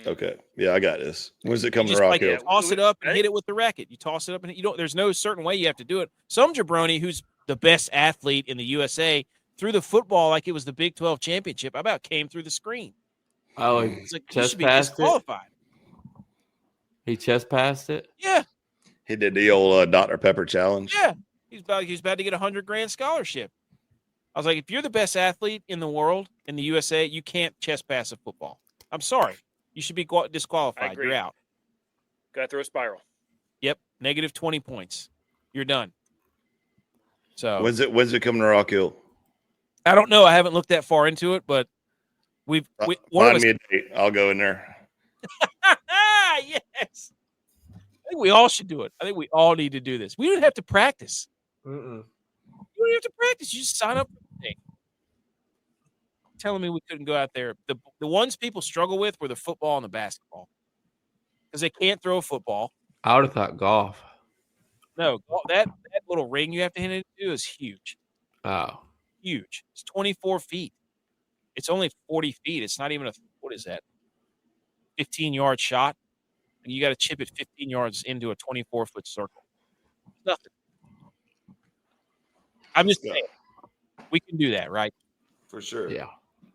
Speaker 3: Okay. Yeah, I got this. When's it
Speaker 1: You
Speaker 3: coming to
Speaker 1: just
Speaker 3: Rock
Speaker 1: like
Speaker 3: Hill?
Speaker 1: toss it up and hit it with the racket. You toss it up and you don't. There's no certain way you have to do it. Some jabroni who's the best athlete in the USA threw the football like it was the Big 12 championship. I about came through the screen.
Speaker 2: Oh,
Speaker 1: It's like you
Speaker 2: chest
Speaker 1: should be
Speaker 2: passed it.
Speaker 1: disqualified.
Speaker 2: He chest passed it.
Speaker 1: Yeah,
Speaker 3: He did the old Dr. Pepper challenge.
Speaker 1: yeah. He's about to get $100,000 scholarship. I was like, if you're the best athlete in the world in the USA, you can't chest pass a football. I'm sorry. You should be disqualified.
Speaker 5: agree.
Speaker 1: You're out.
Speaker 5: Got to throw a spiral.
Speaker 1: Yep. Negative 20 points. You're done. So
Speaker 3: When's it coming to Rock Hill?
Speaker 1: I don't know. I haven't looked that far into it, but one of
Speaker 3: Find
Speaker 1: us.
Speaker 3: me a date. I'll go in there.
Speaker 1: Yes. I think we all should do it. I think we all need to do this. We don't have to practice. You don't have to practice. You just sign up for the thing. Telling me we couldn't go out there. The ones people struggle with were the football and the basketball because they can't throw a football.
Speaker 2: I would have thought golf.
Speaker 1: No, that little ring you have to hit it into is huge.
Speaker 2: Oh,
Speaker 1: Huge. It's 24 feet. It's only 40 feet. It's not even what is that? 15-yard shot. And you got to chip it 15 yards into a 24-foot circle. Nothing. I'm just saying, we can do that, right?
Speaker 3: For sure.
Speaker 2: yeah.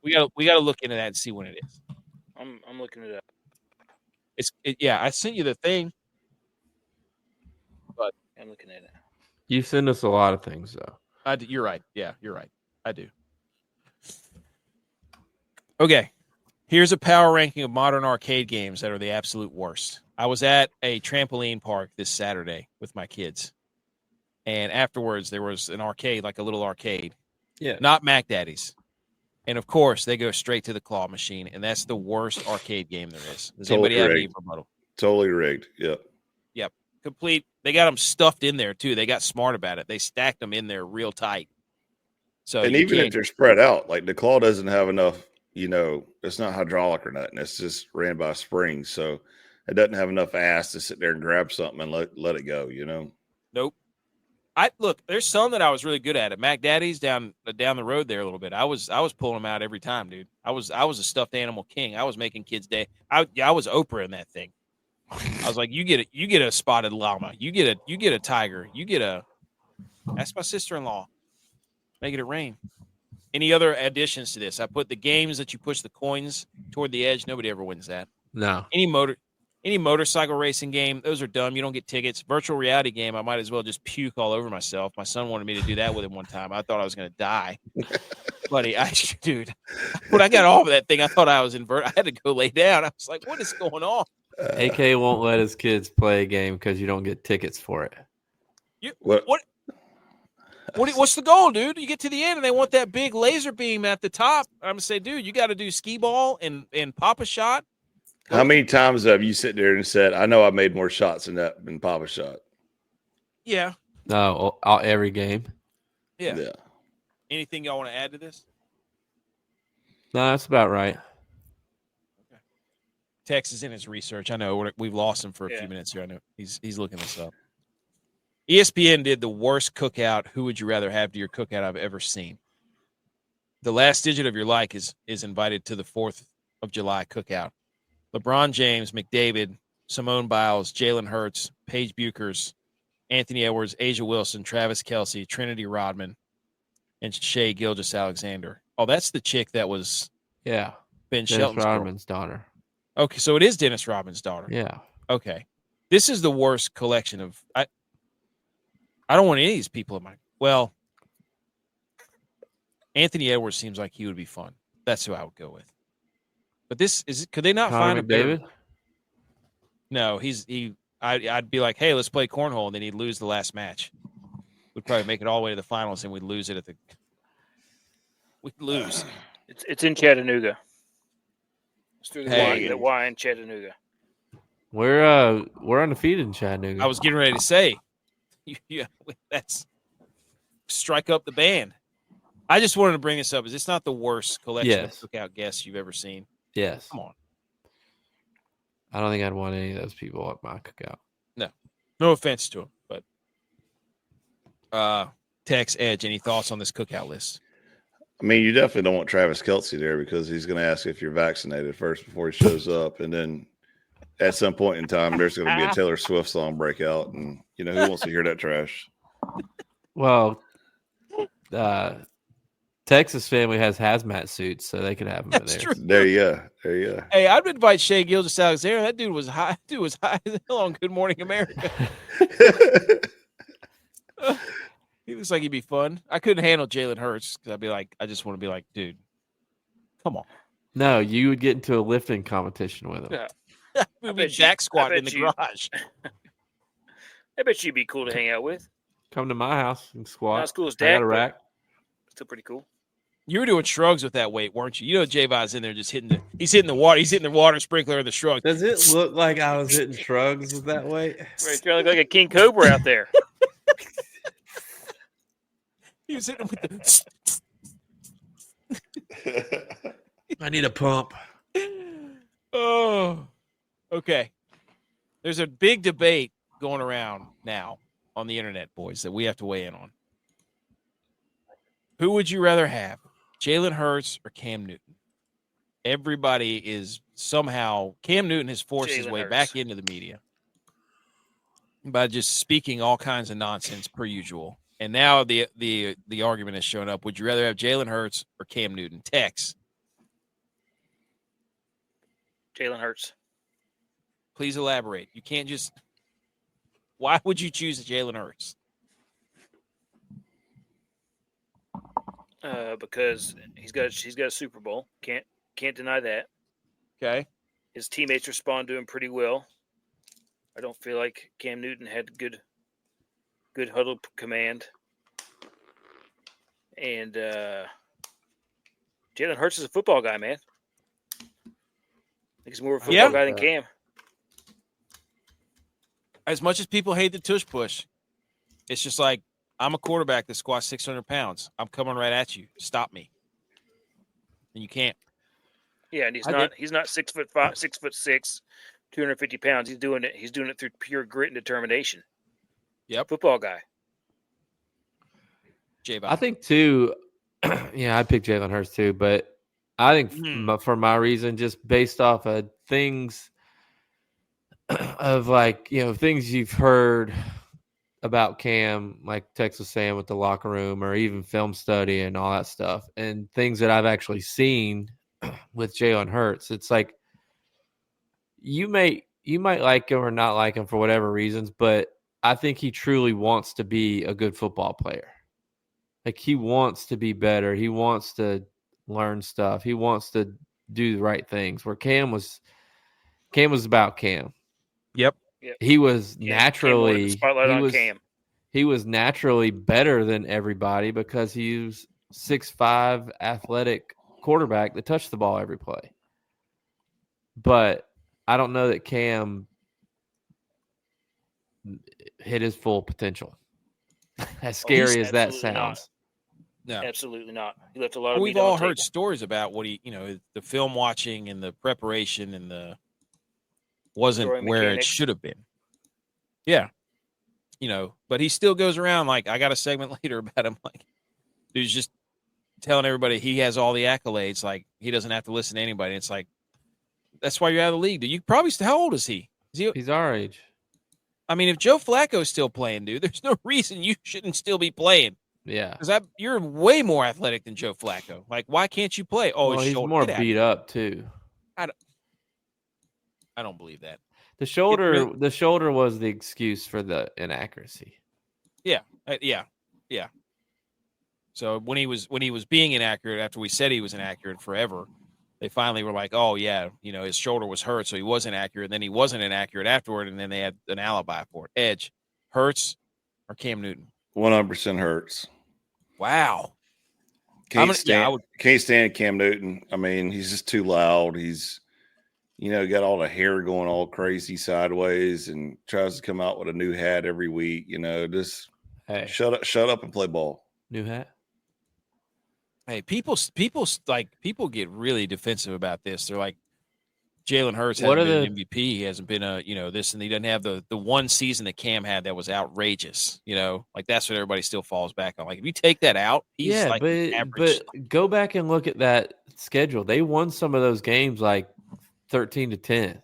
Speaker 1: We got to look into that and see when it is.
Speaker 5: I'm looking it up.
Speaker 1: Yeah, I sent you the thing.
Speaker 5: I'm looking at it.
Speaker 2: You send us a lot of things, though.
Speaker 1: You're right. Yeah, you're right. I do. Okay. Here's a power ranking of modern arcade games that are the absolute worst. I was at a trampoline park this Saturday with my kids. And afterwards, there was an arcade, like a little arcade.
Speaker 2: Yeah.
Speaker 1: Not Mac Daddy's. And, of course, they go straight to the claw machine. And that's the worst arcade game there is. Does anybody have any rebuttal?
Speaker 3: Totally rigged. Yep.
Speaker 1: Yep. Complete. They got them stuffed in there, too. They got smart about it. They stacked them in there real tight. So
Speaker 3: And even if they're spread out, like the claw doesn't have enough, it's not hydraulic or nothing. It's just ran by springs. So it doesn't have enough ass to sit there and grab something and let it go,
Speaker 1: Nope. Look, there's some that I was really good at. At Mac Daddy's down the road there a little bit. I was pulling them out every time, dude. I was a stuffed animal king. I was making kids' day. I was Oprah in that thing. I was like, you get a spotted llama, you get a tiger, that's my sister-in-law. Making it rain. Any other additions to this? I put the games that you push the coins toward the edge. Nobody ever wins that.
Speaker 2: No.
Speaker 1: Any motorcycle racing game, those are dumb. You don't get tickets. Virtual reality game, I might as well just puke all over myself. My son wanted me to do that with him one time. I thought I was going to die. Buddy, dude, when I got off of that thing, I thought I was inverted. I had to go lay down. I was like, what is going on?
Speaker 2: AK won't let his kids play a game because you don't get tickets for it.
Speaker 1: What's the goal, dude? You get to the end and they want that big laser beam at the top. I'm gonna say, dude, you got to do skee ball and pop a shot.
Speaker 3: How many times have you sit there and said, I know I made more shots than Papa shot?
Speaker 1: Yeah.
Speaker 2: No, every game.
Speaker 1: Yeah. Anything y'all want to add to this?
Speaker 2: No, that's about right.
Speaker 1: Okay. Tex is in his research. I know we've lost him for a few minutes here. I know he's looking this up. ESPN did the worst cookout. Who would you rather have to your cookout I've ever seen? The last digit of your like is invited to the 4th of July cookout. LeBron James, McDavid, Simone Biles, Jalen Hurts, Paige Buchers, Anthony Edwards, Asia Wilson, Travis Kelce, Trinity Rodman, and Shea Gilgeous-Alexander. Oh, that's the chick that was Ben
Speaker 2: Dennis
Speaker 1: Shelton's
Speaker 2: Rodman's daughter.
Speaker 1: Okay, so it is Dennis Rodman's daughter.
Speaker 2: Yeah.
Speaker 1: Okay. This is the worst collection of I don't want any of these people in my Anthony Edwards seems like he would be fun. That's who I would go with. But could they not find a
Speaker 2: David?
Speaker 1: No, I'd be like, hey, let's play cornhole, and then he'd lose the last match. We'd probably make it all the way to the finals, and we'd lose it we'd lose.
Speaker 5: It's in Chattanooga. It's through
Speaker 1: Hey.
Speaker 5: the Y in Chattanooga.
Speaker 2: We're undefeated in Chattanooga.
Speaker 1: I was getting ready to say, that's strike up the band. I just wanted to bring this up. Is this not the worst collection of cookout guests you've ever seen?
Speaker 2: Yes.
Speaker 1: Come on.
Speaker 2: I don't think I'd want any of those people at my cookout.
Speaker 1: No. No offense to him, but Tex, Edge, any thoughts on this cookout list?
Speaker 3: I mean, you definitely don't want Travis Kelce there because he's going to ask if you're vaccinated first before he shows up. And then at some point in time, there's going to be a Taylor Swift song breakout. And, you know, who wants to hear that trash?
Speaker 2: Well, Texas family has hazmat suits, so they could have them in
Speaker 1: That's
Speaker 2: there.
Speaker 1: true.
Speaker 3: There you go. There you go.
Speaker 1: Hey, I'd invite Shea Gilgeous-Alexander. That dude was high. Dude was high as hell on Good Morning America. He looks like he'd be fun. I couldn't handle Jalen Hurts because I'd be like, I just want to be like, dude, come on.
Speaker 2: No, you would get into a lifting competition with them.
Speaker 5: Yeah.
Speaker 1: We'd be back squatting in the garage.
Speaker 5: I bet you'd be cool to hang out with.
Speaker 2: Come to my house and squat.
Speaker 5: Not as cool as
Speaker 2: I got
Speaker 5: Dak,
Speaker 2: a
Speaker 5: but
Speaker 2: rack.
Speaker 5: still pretty cool.
Speaker 1: You were doing shrugs with that weight, weren't you? You know, J-Vi's in there just he's hitting the water. He's hitting the water sprinkler in the shrug.
Speaker 2: Does it look like I was hitting shrugs with that weight?
Speaker 5: Right, you look like a king cobra out there.
Speaker 1: He was hitting with the.
Speaker 2: I need a pump.
Speaker 1: Oh, okay. There's a big debate going around now on the internet, boys, that we have to weigh in on. Who would you rather have, Jalen Hurts or Cam Newton? Everybody is somehow Cam Newton has forced his
Speaker 5: Jalen
Speaker 1: way
Speaker 5: Hurts.
Speaker 1: back into the media by just speaking all kinds of nonsense per usual. And now the argument has shown up. Would you rather have Jalen Hurts or Cam Newton? Tex,
Speaker 5: Jalen Hurts.
Speaker 1: please elaborate. You can't just. Why would you choose Jalen Hurts?
Speaker 5: Because he's got a Super Bowl. Can't deny that.
Speaker 1: Okay.
Speaker 5: His teammates respond to him pretty well. I don't feel like Cam Newton had good huddle command. And Jalen Hurts is a football guy, man. I think he's more of a football guy than Cam.
Speaker 1: As much as people hate the tush push, it's just like, I'm a quarterback that squats 600 pounds. I'm coming right at you. Stop me. And you can't.
Speaker 5: Yeah, and he's not 6'5", 6'6", 250 pounds. He's doing it through pure grit and determination.
Speaker 1: Yep.
Speaker 5: Football guy.
Speaker 2: I think too. Yeah, I picked Jalen Hurts too, but I think for my reason, just based off of things of things you've heard about Cam, like Tex was saying with the locker room, or even film study and all that stuff, and things that I've actually seen with Jalen Hurts. It's like you might like him or not like him for whatever reasons, but I think he truly wants to be a good football player. Like, he wants to be better. He wants to learn stuff. He wants to do the right things. Where Cam was about Cam.
Speaker 1: Yep.
Speaker 2: He was
Speaker 5: Cam
Speaker 2: naturally
Speaker 5: the spotlight on Cam.
Speaker 2: He was naturally better than everybody because he was 6'5" athletic quarterback that touched the ball every play. But I don't know that Cam hit his full potential. As scary as that sounds.
Speaker 1: No,
Speaker 5: absolutely not. He left a lot of.
Speaker 1: We've all heard stories about what the film watching and the preparation and the wasn't where it should have been. Yeah, but he still goes around like, I got a segment later about him. Like, dude's just telling everybody he has all the accolades. Like, he doesn't have to listen to anybody. It's like, that's why you're out of the league, dude. You probably still. How old is he?
Speaker 2: He's our age.
Speaker 1: I mean, if Joe Flacco's still playing, dude, there's no reason you shouldn't still be playing.
Speaker 2: Yeah.
Speaker 1: Because you're way more athletic than Joe Flacco. Like, why can't you play? Oh,
Speaker 2: he's more beat up, too.
Speaker 1: I don't believe that.
Speaker 2: The shoulder was the excuse for the inaccuracy.
Speaker 1: Yeah. Yeah. So when he was being inaccurate, after we said he was inaccurate forever, they finally were like, oh, yeah, his shoulder was hurt, so he was inaccurate. And then he wasn't inaccurate afterward, and then they had an alibi for it. Edge, Hurts or Cam Newton?
Speaker 3: 100% Hurts.
Speaker 1: Wow.
Speaker 3: Can't stand Cam Newton. I mean, he's just too loud. He's, got all the hair going all crazy sideways and tries to come out with a new hat every week. Just shut up and play ball.
Speaker 2: New hat.
Speaker 1: Hey, people get really defensive about this. They're like, Jalen Hurts
Speaker 2: What
Speaker 1: hasn't
Speaker 2: are
Speaker 1: been an MVP. He hasn't been this, and he doesn't have the one season that Cam had that was outrageous. Like that's what everybody still falls back on. Like if you take that out, he's
Speaker 2: Yeah,
Speaker 1: like an average.
Speaker 2: but go back and look at that schedule. They won some of those games like 13-10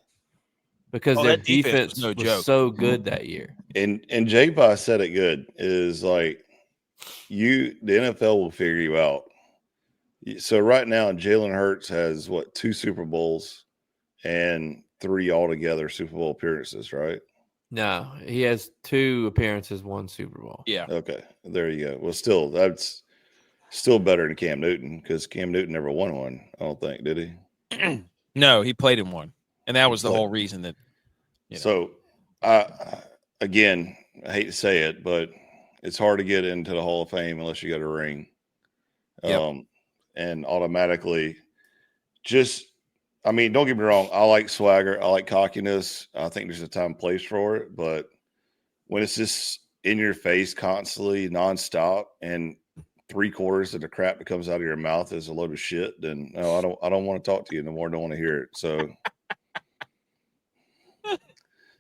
Speaker 2: because their
Speaker 1: that defense
Speaker 2: defense
Speaker 1: was no
Speaker 2: was
Speaker 1: joke.
Speaker 2: so good that year.
Speaker 3: And J-Boss said it good, is like the NFL will figure you out. So right now, Jalen Hurts has 2 Super Bowls and 3 altogether Super Bowl appearances, right?
Speaker 2: No, he has 2 appearances, 1 Super Bowl.
Speaker 1: Yeah.
Speaker 3: Okay, there you go. Well, still, that's still better than Cam Newton because Cam Newton never won one. I don't think, did he?
Speaker 1: No, he played in one, and that was the
Speaker 3: played.
Speaker 1: whole reason that.
Speaker 3: So, again, I hate to say it, but it's hard to get into the Hall of Fame unless you got a ring.
Speaker 1: Yep.
Speaker 3: And automatically, don't get me wrong. I like swagger. I like cockiness. I think there's a time and place for it. But when it's just in your face constantly, nonstop, and 3/4 of the crap that comes out of your mouth is a load of shit, then no, I don't want to talk to you no more. I don't want to hear it. So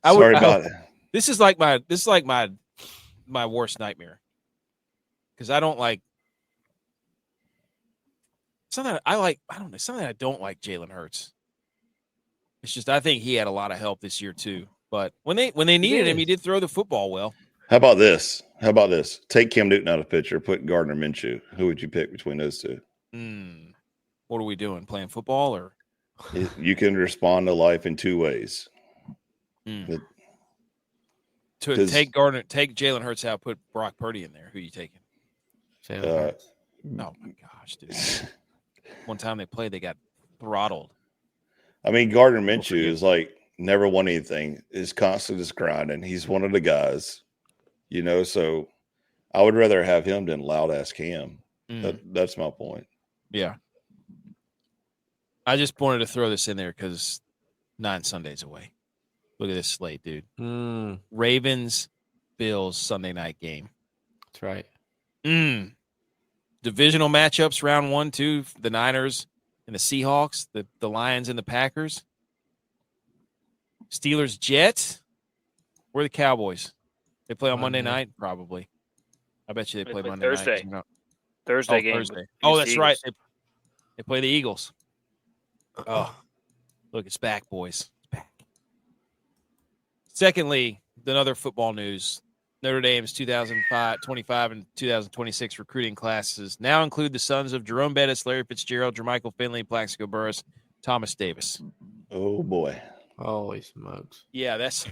Speaker 3: sorry about it.
Speaker 1: This is like my worst nightmare because I don't like. Something I like. I don't know. Something I don't like Jalen Hurts. It's just I think he had a lot of help this year too. But when they needed him, he did throw the football well.
Speaker 3: How about this? Take Cam Newton out of the picture, put Gardner Minshew. Who would you pick between those two?
Speaker 1: What are we doing? Playing football or?
Speaker 3: You can respond to life in 2 ways.
Speaker 1: To take Jalen Hurts out, put Brock Purdy in there. Who are you taking?
Speaker 2: Jalen Hurts.
Speaker 1: Oh my gosh, dude. One time they played, they got throttled.
Speaker 3: I mean, Gardner Minshew is like never won anything, is constantly just grinding. He's one of the guys, so I would rather have him than loud ass Cam. That's my point.
Speaker 1: Yeah. I just wanted to throw this in there because 9 Sundays away. Look at this slate, dude. Ravens, Bills, Sunday night game.
Speaker 2: That's right.
Speaker 1: Divisional matchups, round 1, 2, the Niners and the Seahawks, the Lions and the Packers. Steelers, Jets. Where are the Cowboys? They play on Monday night, probably. I bet you they play Monday
Speaker 5: Thursday.
Speaker 1: night.
Speaker 5: Thursday game.
Speaker 1: Thursday. Oh, that's right. They play the Eagles. Oh, look, it's back, boys. It's back. Secondly, another football news. Notre Dame's 2025 and 2026 recruiting classes now include the sons of Jerome Bettis, Larry Fitzgerald, Jermichael Finley, Plaxico Burress, Thomas Davis.
Speaker 3: Oh, boy.
Speaker 2: Holy smokes.
Speaker 1: Yeah, that's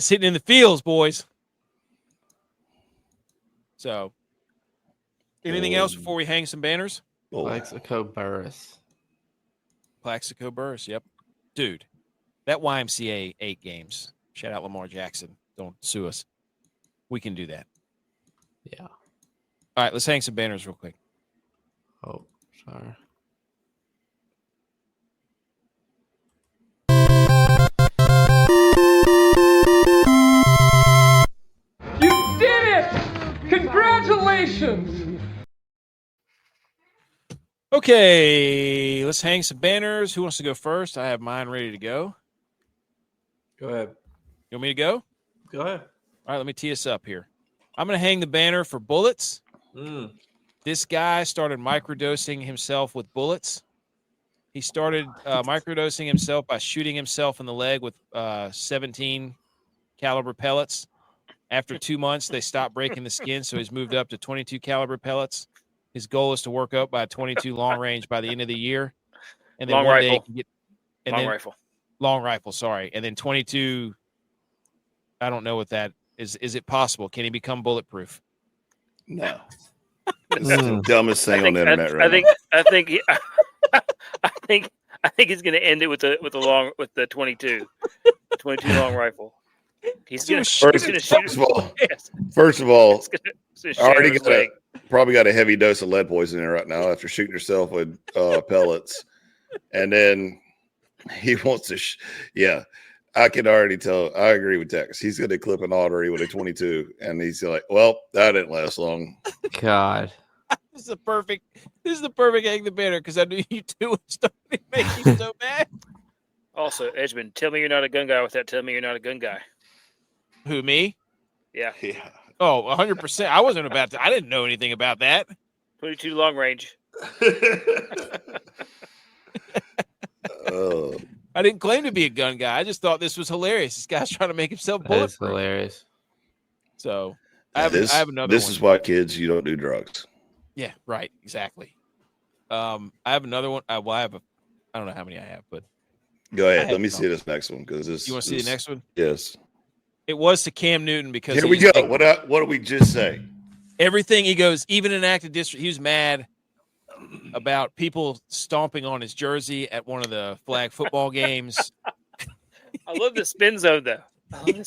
Speaker 1: hitting in the fields, boys. So, anything else before we hang some banners?
Speaker 2: Plaxico Burress.
Speaker 1: Plaxico Burress, yep. Dude, that YMCA 8 games. Shout out Lamar Jackson. Don't sue us. We can do that.
Speaker 2: Yeah.
Speaker 1: All right, let's hang some banners real quick.
Speaker 2: Oh, sorry.
Speaker 6: You did it! Congratulations!
Speaker 1: Okay, let's hang some banners. Who wants to go first? I have mine ready to go.
Speaker 2: Go ahead.
Speaker 1: You want me to go?
Speaker 2: Go ahead.
Speaker 1: All right, let me tee us up here. I'm going to hang the banner for bullets. This guy started microdosing himself with bullets. He started microdosing himself by shooting himself in the leg with 17 caliber pellets. After 2 months, they stopped breaking the skin, so he's moved up to 22 caliber pellets. His goal is to work up by 22 long range by the end of the year. And then
Speaker 5: Long
Speaker 1: one
Speaker 5: rifle.
Speaker 1: day he can get
Speaker 5: Rifle.
Speaker 1: Long rifle, sorry. And then 22, I don't know what that is. Is it possible? Can he become bulletproof?
Speaker 3: No. It's the dumbest thing on the internet
Speaker 5: I
Speaker 3: right
Speaker 5: think,
Speaker 3: now.
Speaker 5: I think he's going to end it with the 22 long rifle. He's going to shoot.
Speaker 3: First of all,
Speaker 5: already
Speaker 3: probably got a heavy dose of lead poisoning right now after shooting yourself with pellets. And then he wants to, I can already tell. I agree with Tex. He's going to clip an artery with a 22, and he's like, "Well, that didn't last long."
Speaker 2: God,
Speaker 1: This is the perfect hang the banner because I knew you two would start to make you so mad.
Speaker 5: Also, Edgman, tell me you're not a gun guy without telling me you're not a gun guy.
Speaker 1: Who, me?
Speaker 5: Yeah.
Speaker 3: Yeah.
Speaker 1: Oh, 100%. I wasn't about to. I didn't know anything about that.
Speaker 5: 22 long range.
Speaker 3: Oh,
Speaker 1: I didn't claim to be a gun guy. I just thought this was hilarious. This guy's trying to make himself
Speaker 2: That is
Speaker 1: bulletproof.
Speaker 2: hilarious.
Speaker 1: So I have another
Speaker 3: This
Speaker 1: one.
Speaker 3: is why, kids, you don't do drugs.
Speaker 1: Yeah, right. Exactly. I have another one. I don't know how many I have, but
Speaker 3: Go
Speaker 1: I
Speaker 3: ahead.
Speaker 1: have
Speaker 3: Let me
Speaker 1: some.
Speaker 3: see this next one because this.
Speaker 1: You want to see the next one?
Speaker 3: Yes.
Speaker 1: It was to Cam Newton because
Speaker 3: Here we go. What did we just say?
Speaker 1: everything he goes, even in active district, he was mad about people stomping on his jersey at one of the flag football games.
Speaker 5: I love the spin zone, though.
Speaker 1: He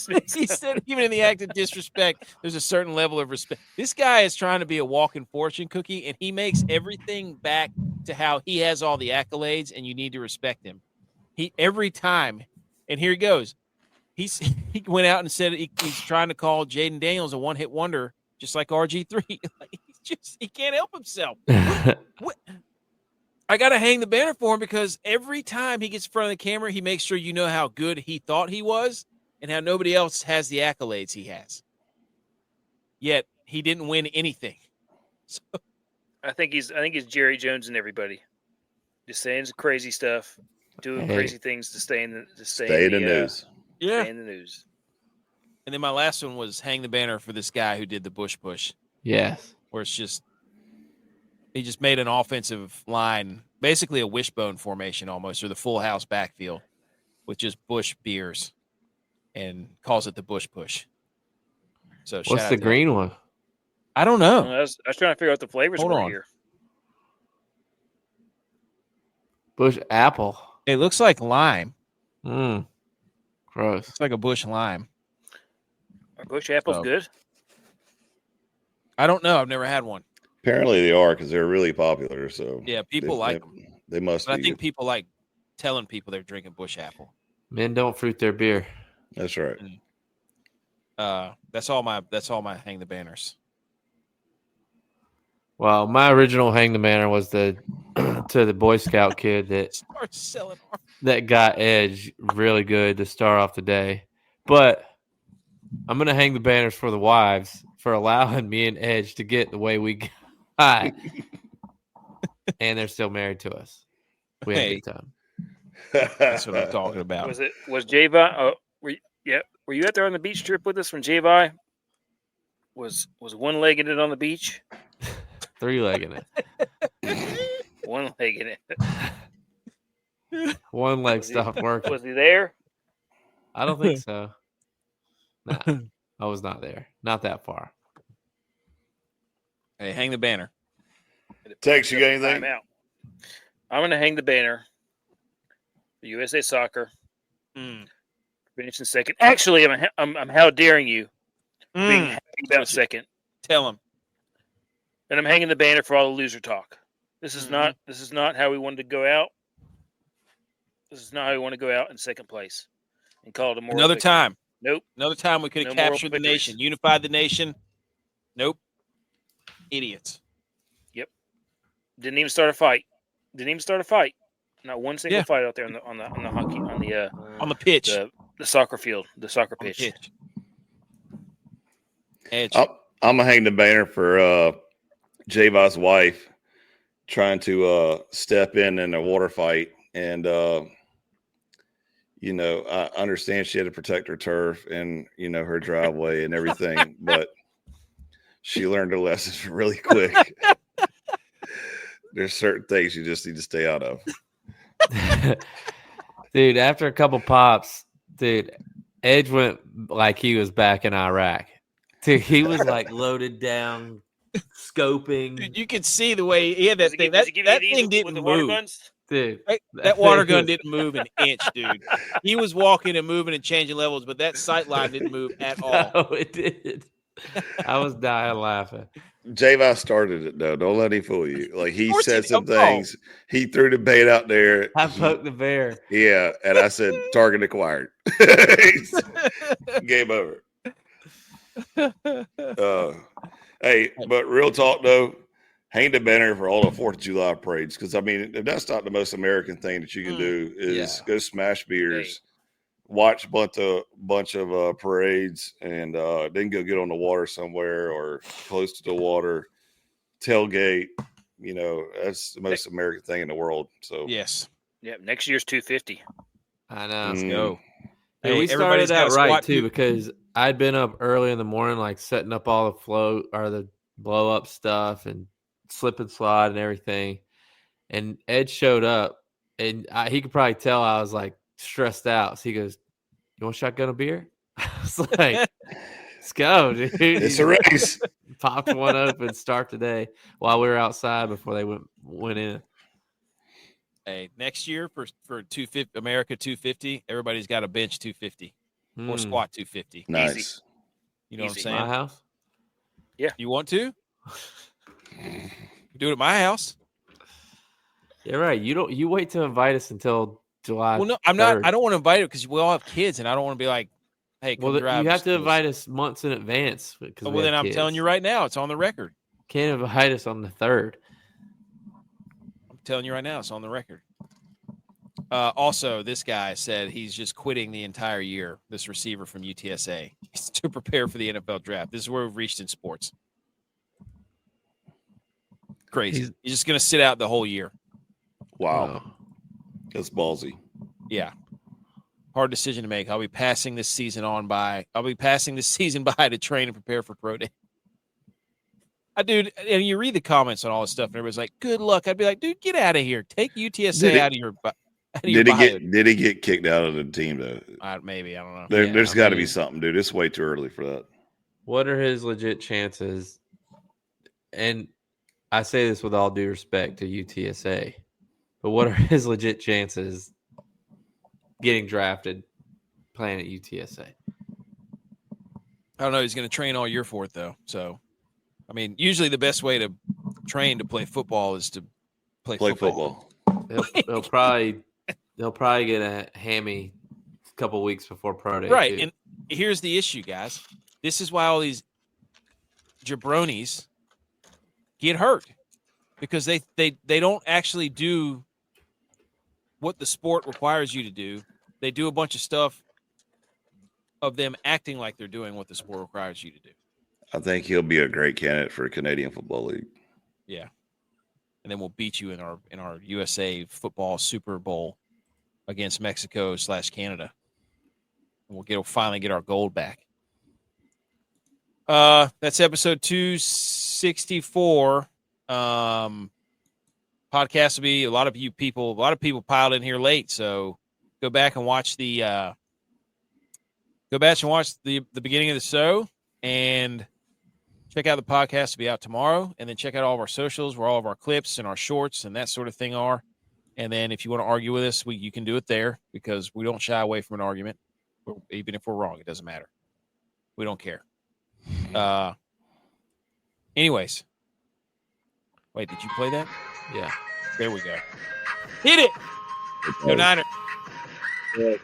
Speaker 1: said even in the active disrespect, there's a certain level of respect. This guy is trying to be a walking fortune cookie, and he makes everything back to how he has all the accolades, and you need to respect him. He every time, and here he goes. He went out and said he's trying to call Jaden Daniels a one-hit wonder, just like RG3. He can't help himself. What? I got to hang the banner for him because every time he gets in front of the camera, he makes sure you know how good he thought he was and how nobody else has the accolades he has. Yet he didn't win anything. So,
Speaker 5: I think he's Jerry Jones and everybody, just saying some crazy stuff, doing crazy things to stay in the
Speaker 3: news.
Speaker 1: yeah.
Speaker 5: Stay in the news.
Speaker 1: And then my last one was hang the banner for this guy who did the Bush push,
Speaker 2: Yes.
Speaker 1: where it's just he just made an offensive line, basically a wishbone formation almost, or the full house backfield with just Bush beers, and calls it the Bush push. So shout
Speaker 2: What's
Speaker 1: out
Speaker 2: the
Speaker 1: to
Speaker 2: green
Speaker 1: him.
Speaker 2: one?
Speaker 1: I don't know.
Speaker 5: I was trying to figure out the flavors
Speaker 1: Hold
Speaker 5: were
Speaker 1: on.
Speaker 5: here.
Speaker 2: Bush apple.
Speaker 1: It looks like lime.
Speaker 2: Gross.
Speaker 1: It's like a Bush lime.
Speaker 5: Are Bush apples
Speaker 1: Oh.
Speaker 5: good?
Speaker 1: I don't know. I've never had one.
Speaker 3: Apparently they are because they're really popular. So
Speaker 1: Yeah, people like them.
Speaker 3: They must
Speaker 1: But I
Speaker 3: be.
Speaker 1: think people like telling people they're drinking Bush apple.
Speaker 2: Men don't fruit their beer.
Speaker 3: That's right.
Speaker 1: That's all my hang the banners.
Speaker 2: Well, my original hang the banner was to the Boy Scout kid
Speaker 1: Start selling art.
Speaker 2: that got Edge really good to start off the day. But I'm gonna hang the banners for the wives for allowing me and Edge to get the way we got. And they're still married to us. We had a good time.
Speaker 1: That's what I'm talking about.
Speaker 5: Was J.Vi? Were you out there on the beach trip with us when J.Vi was one-legged it on the beach?
Speaker 2: 3-legging it.
Speaker 5: One-legged it.
Speaker 2: One leg
Speaker 5: Was he-
Speaker 2: stopped working.
Speaker 5: Was he there?
Speaker 2: I don't think so. Nah, I was not there. Not that far.
Speaker 1: Hey, hang the banner.
Speaker 3: Tex, you got anything?
Speaker 5: Time out. I'm going to hang the banner for USA Soccer. Finish in second. Actually, I'm how daring you being happy about second.
Speaker 1: Tell him.
Speaker 5: And I'm hanging the banner for all the loser talk. This is not how we wanted to go out. This is not how we want to go out in second place and call it a moral
Speaker 1: Another
Speaker 5: victory.
Speaker 1: time.
Speaker 5: Nope.
Speaker 1: Another time we could have
Speaker 5: No moral
Speaker 1: captured the
Speaker 5: victories.
Speaker 1: nation, unified the nation. Nope. Idiots.
Speaker 5: Didn't even start a fight. Not one single
Speaker 1: Yeah.
Speaker 5: fight out there on the hockey
Speaker 1: On the pitch.
Speaker 5: the soccer field, the soccer
Speaker 1: On the
Speaker 5: pitch.
Speaker 1: pitch. Edge.
Speaker 3: I'm gonna hang the banner for J.Vi.'s wife trying to step in a water fight, and I understand she had to protect her turf and her driveway and everything, but she learned her lessons really quick. There's certain things you just need to stay out of.
Speaker 2: Dude, after a couple pops, Edge went like he was back in Iraq. Dude, he was like loaded down, scoping.
Speaker 1: Dude, you could see the way he had that thing. That thing didn't move.
Speaker 2: Dude,
Speaker 1: That water gun didn't move an inch, dude. He was walking and moving and changing levels, but that sight line didn't move at all.
Speaker 2: No, it did. I was dying laughing.
Speaker 3: J.Vi. started it though. Don't let him fool you. Like he
Speaker 1: Of course
Speaker 3: said
Speaker 1: he
Speaker 3: some
Speaker 1: did.
Speaker 3: things. He threw the bait out there.
Speaker 2: I poked the bear.
Speaker 3: Yeah, and I said target acquired. Game over. Hey, but real talk though, hang the banner for all the 4th of July parades. Because, I mean, if that's not the most American thing that you can do is go smash beers, watch a bunch of parades, and then go get on the water somewhere or close to the water, tailgate. You know, that's the most American thing in the world. So
Speaker 1: Yes.
Speaker 5: Yeah, next year's 250.
Speaker 2: I know.
Speaker 1: Let's go.
Speaker 2: Hey,
Speaker 1: Hey,
Speaker 2: we
Speaker 1: everybody's
Speaker 2: started out
Speaker 1: got a
Speaker 2: right
Speaker 1: squat
Speaker 2: too because I'd been up early in the morning, like setting up all the float or the blow up stuff and slip and slide and everything. And Ed showed up, and he could probably tell I was like stressed out. So he goes, "You want shotgun a beer?" I was like, "Let's go, dude!"
Speaker 3: it's a race.
Speaker 2: Popped one open, start today while we were outside before they went in.
Speaker 1: Hey, next year for 250 America 250, everybody's got a bench 250 or squat 250.
Speaker 3: Nice.
Speaker 5: Easy.
Speaker 1: You know what I'm
Speaker 5: Easy.
Speaker 1: saying?
Speaker 2: My house.
Speaker 1: You want to? Do it at my house.
Speaker 2: Yeah, right. You wait to invite us until July.
Speaker 1: Well, no, I'm
Speaker 2: 3rd.
Speaker 1: not. I don't want to invite it because we all have kids, and I don't want to be like, "Hey, come
Speaker 2: Well,
Speaker 1: drive."
Speaker 2: you have to
Speaker 1: with us.
Speaker 2: invite us months in advance.
Speaker 1: Well, then I'm telling you right now, it's on the record.
Speaker 2: Can't invite us on the 3rd.
Speaker 1: I'm telling you right now, it's on the record. Also, this guy said he's just quitting the entire year, this receiver from UTSA, to prepare for the NFL draft. This is where we've reached in sports. Crazy. He's just going to sit out the whole year.
Speaker 3: Wow. That's ballsy.
Speaker 1: Yeah. Hard decision to make. I'll be passing this season by to train and prepare for pro day. Dude, and you read the comments on all this stuff, and everybody's like, good luck. I'd be like, dude, get out of here. Take UTSA out of your
Speaker 3: Did he get kicked out of the team, though?
Speaker 1: Maybe. I don't know.
Speaker 3: There's got to be something, dude. It's way too early for that.
Speaker 2: What are his legit chances? And I say this with all due respect to UTSA, but what are his legit chances getting drafted playing at UTSA?
Speaker 1: I don't know. He's going to train all year for it, though. So, I mean, usually the best way to train to play football is to play football.
Speaker 2: He'll probably get a hammy a couple weeks before pro day.
Speaker 1: Right.
Speaker 2: Too.
Speaker 1: And here's the issue, guys. This is why all these jabronis get hurt, because they don't actually do what the sport requires you to do. They do a bunch of stuff of them acting like they're doing what the sport requires you to do.
Speaker 3: I think he'll be a great candidate for a Canadian Football League.
Speaker 1: Yeah. And then we'll beat you in our USA football Super Bowl against Mexico/Canada. And we'll finally get our gold back. That's episode 264. Podcast will be a lot of people piled in here late, so go back and watch the beginning of the show, and check out the podcast to be out tomorrow, and then check out all of our socials where all of our clips and our shorts and that sort of thing are. And then if you want to argue with us, you can do it there, because we don't shy away from an argument. Even if we're wrong, it doesn't matter. We don't care. Anyways. Wait, did you play that?
Speaker 2: Yeah.
Speaker 1: There we go. Hit it. Go Niners.
Speaker 3: Yeah.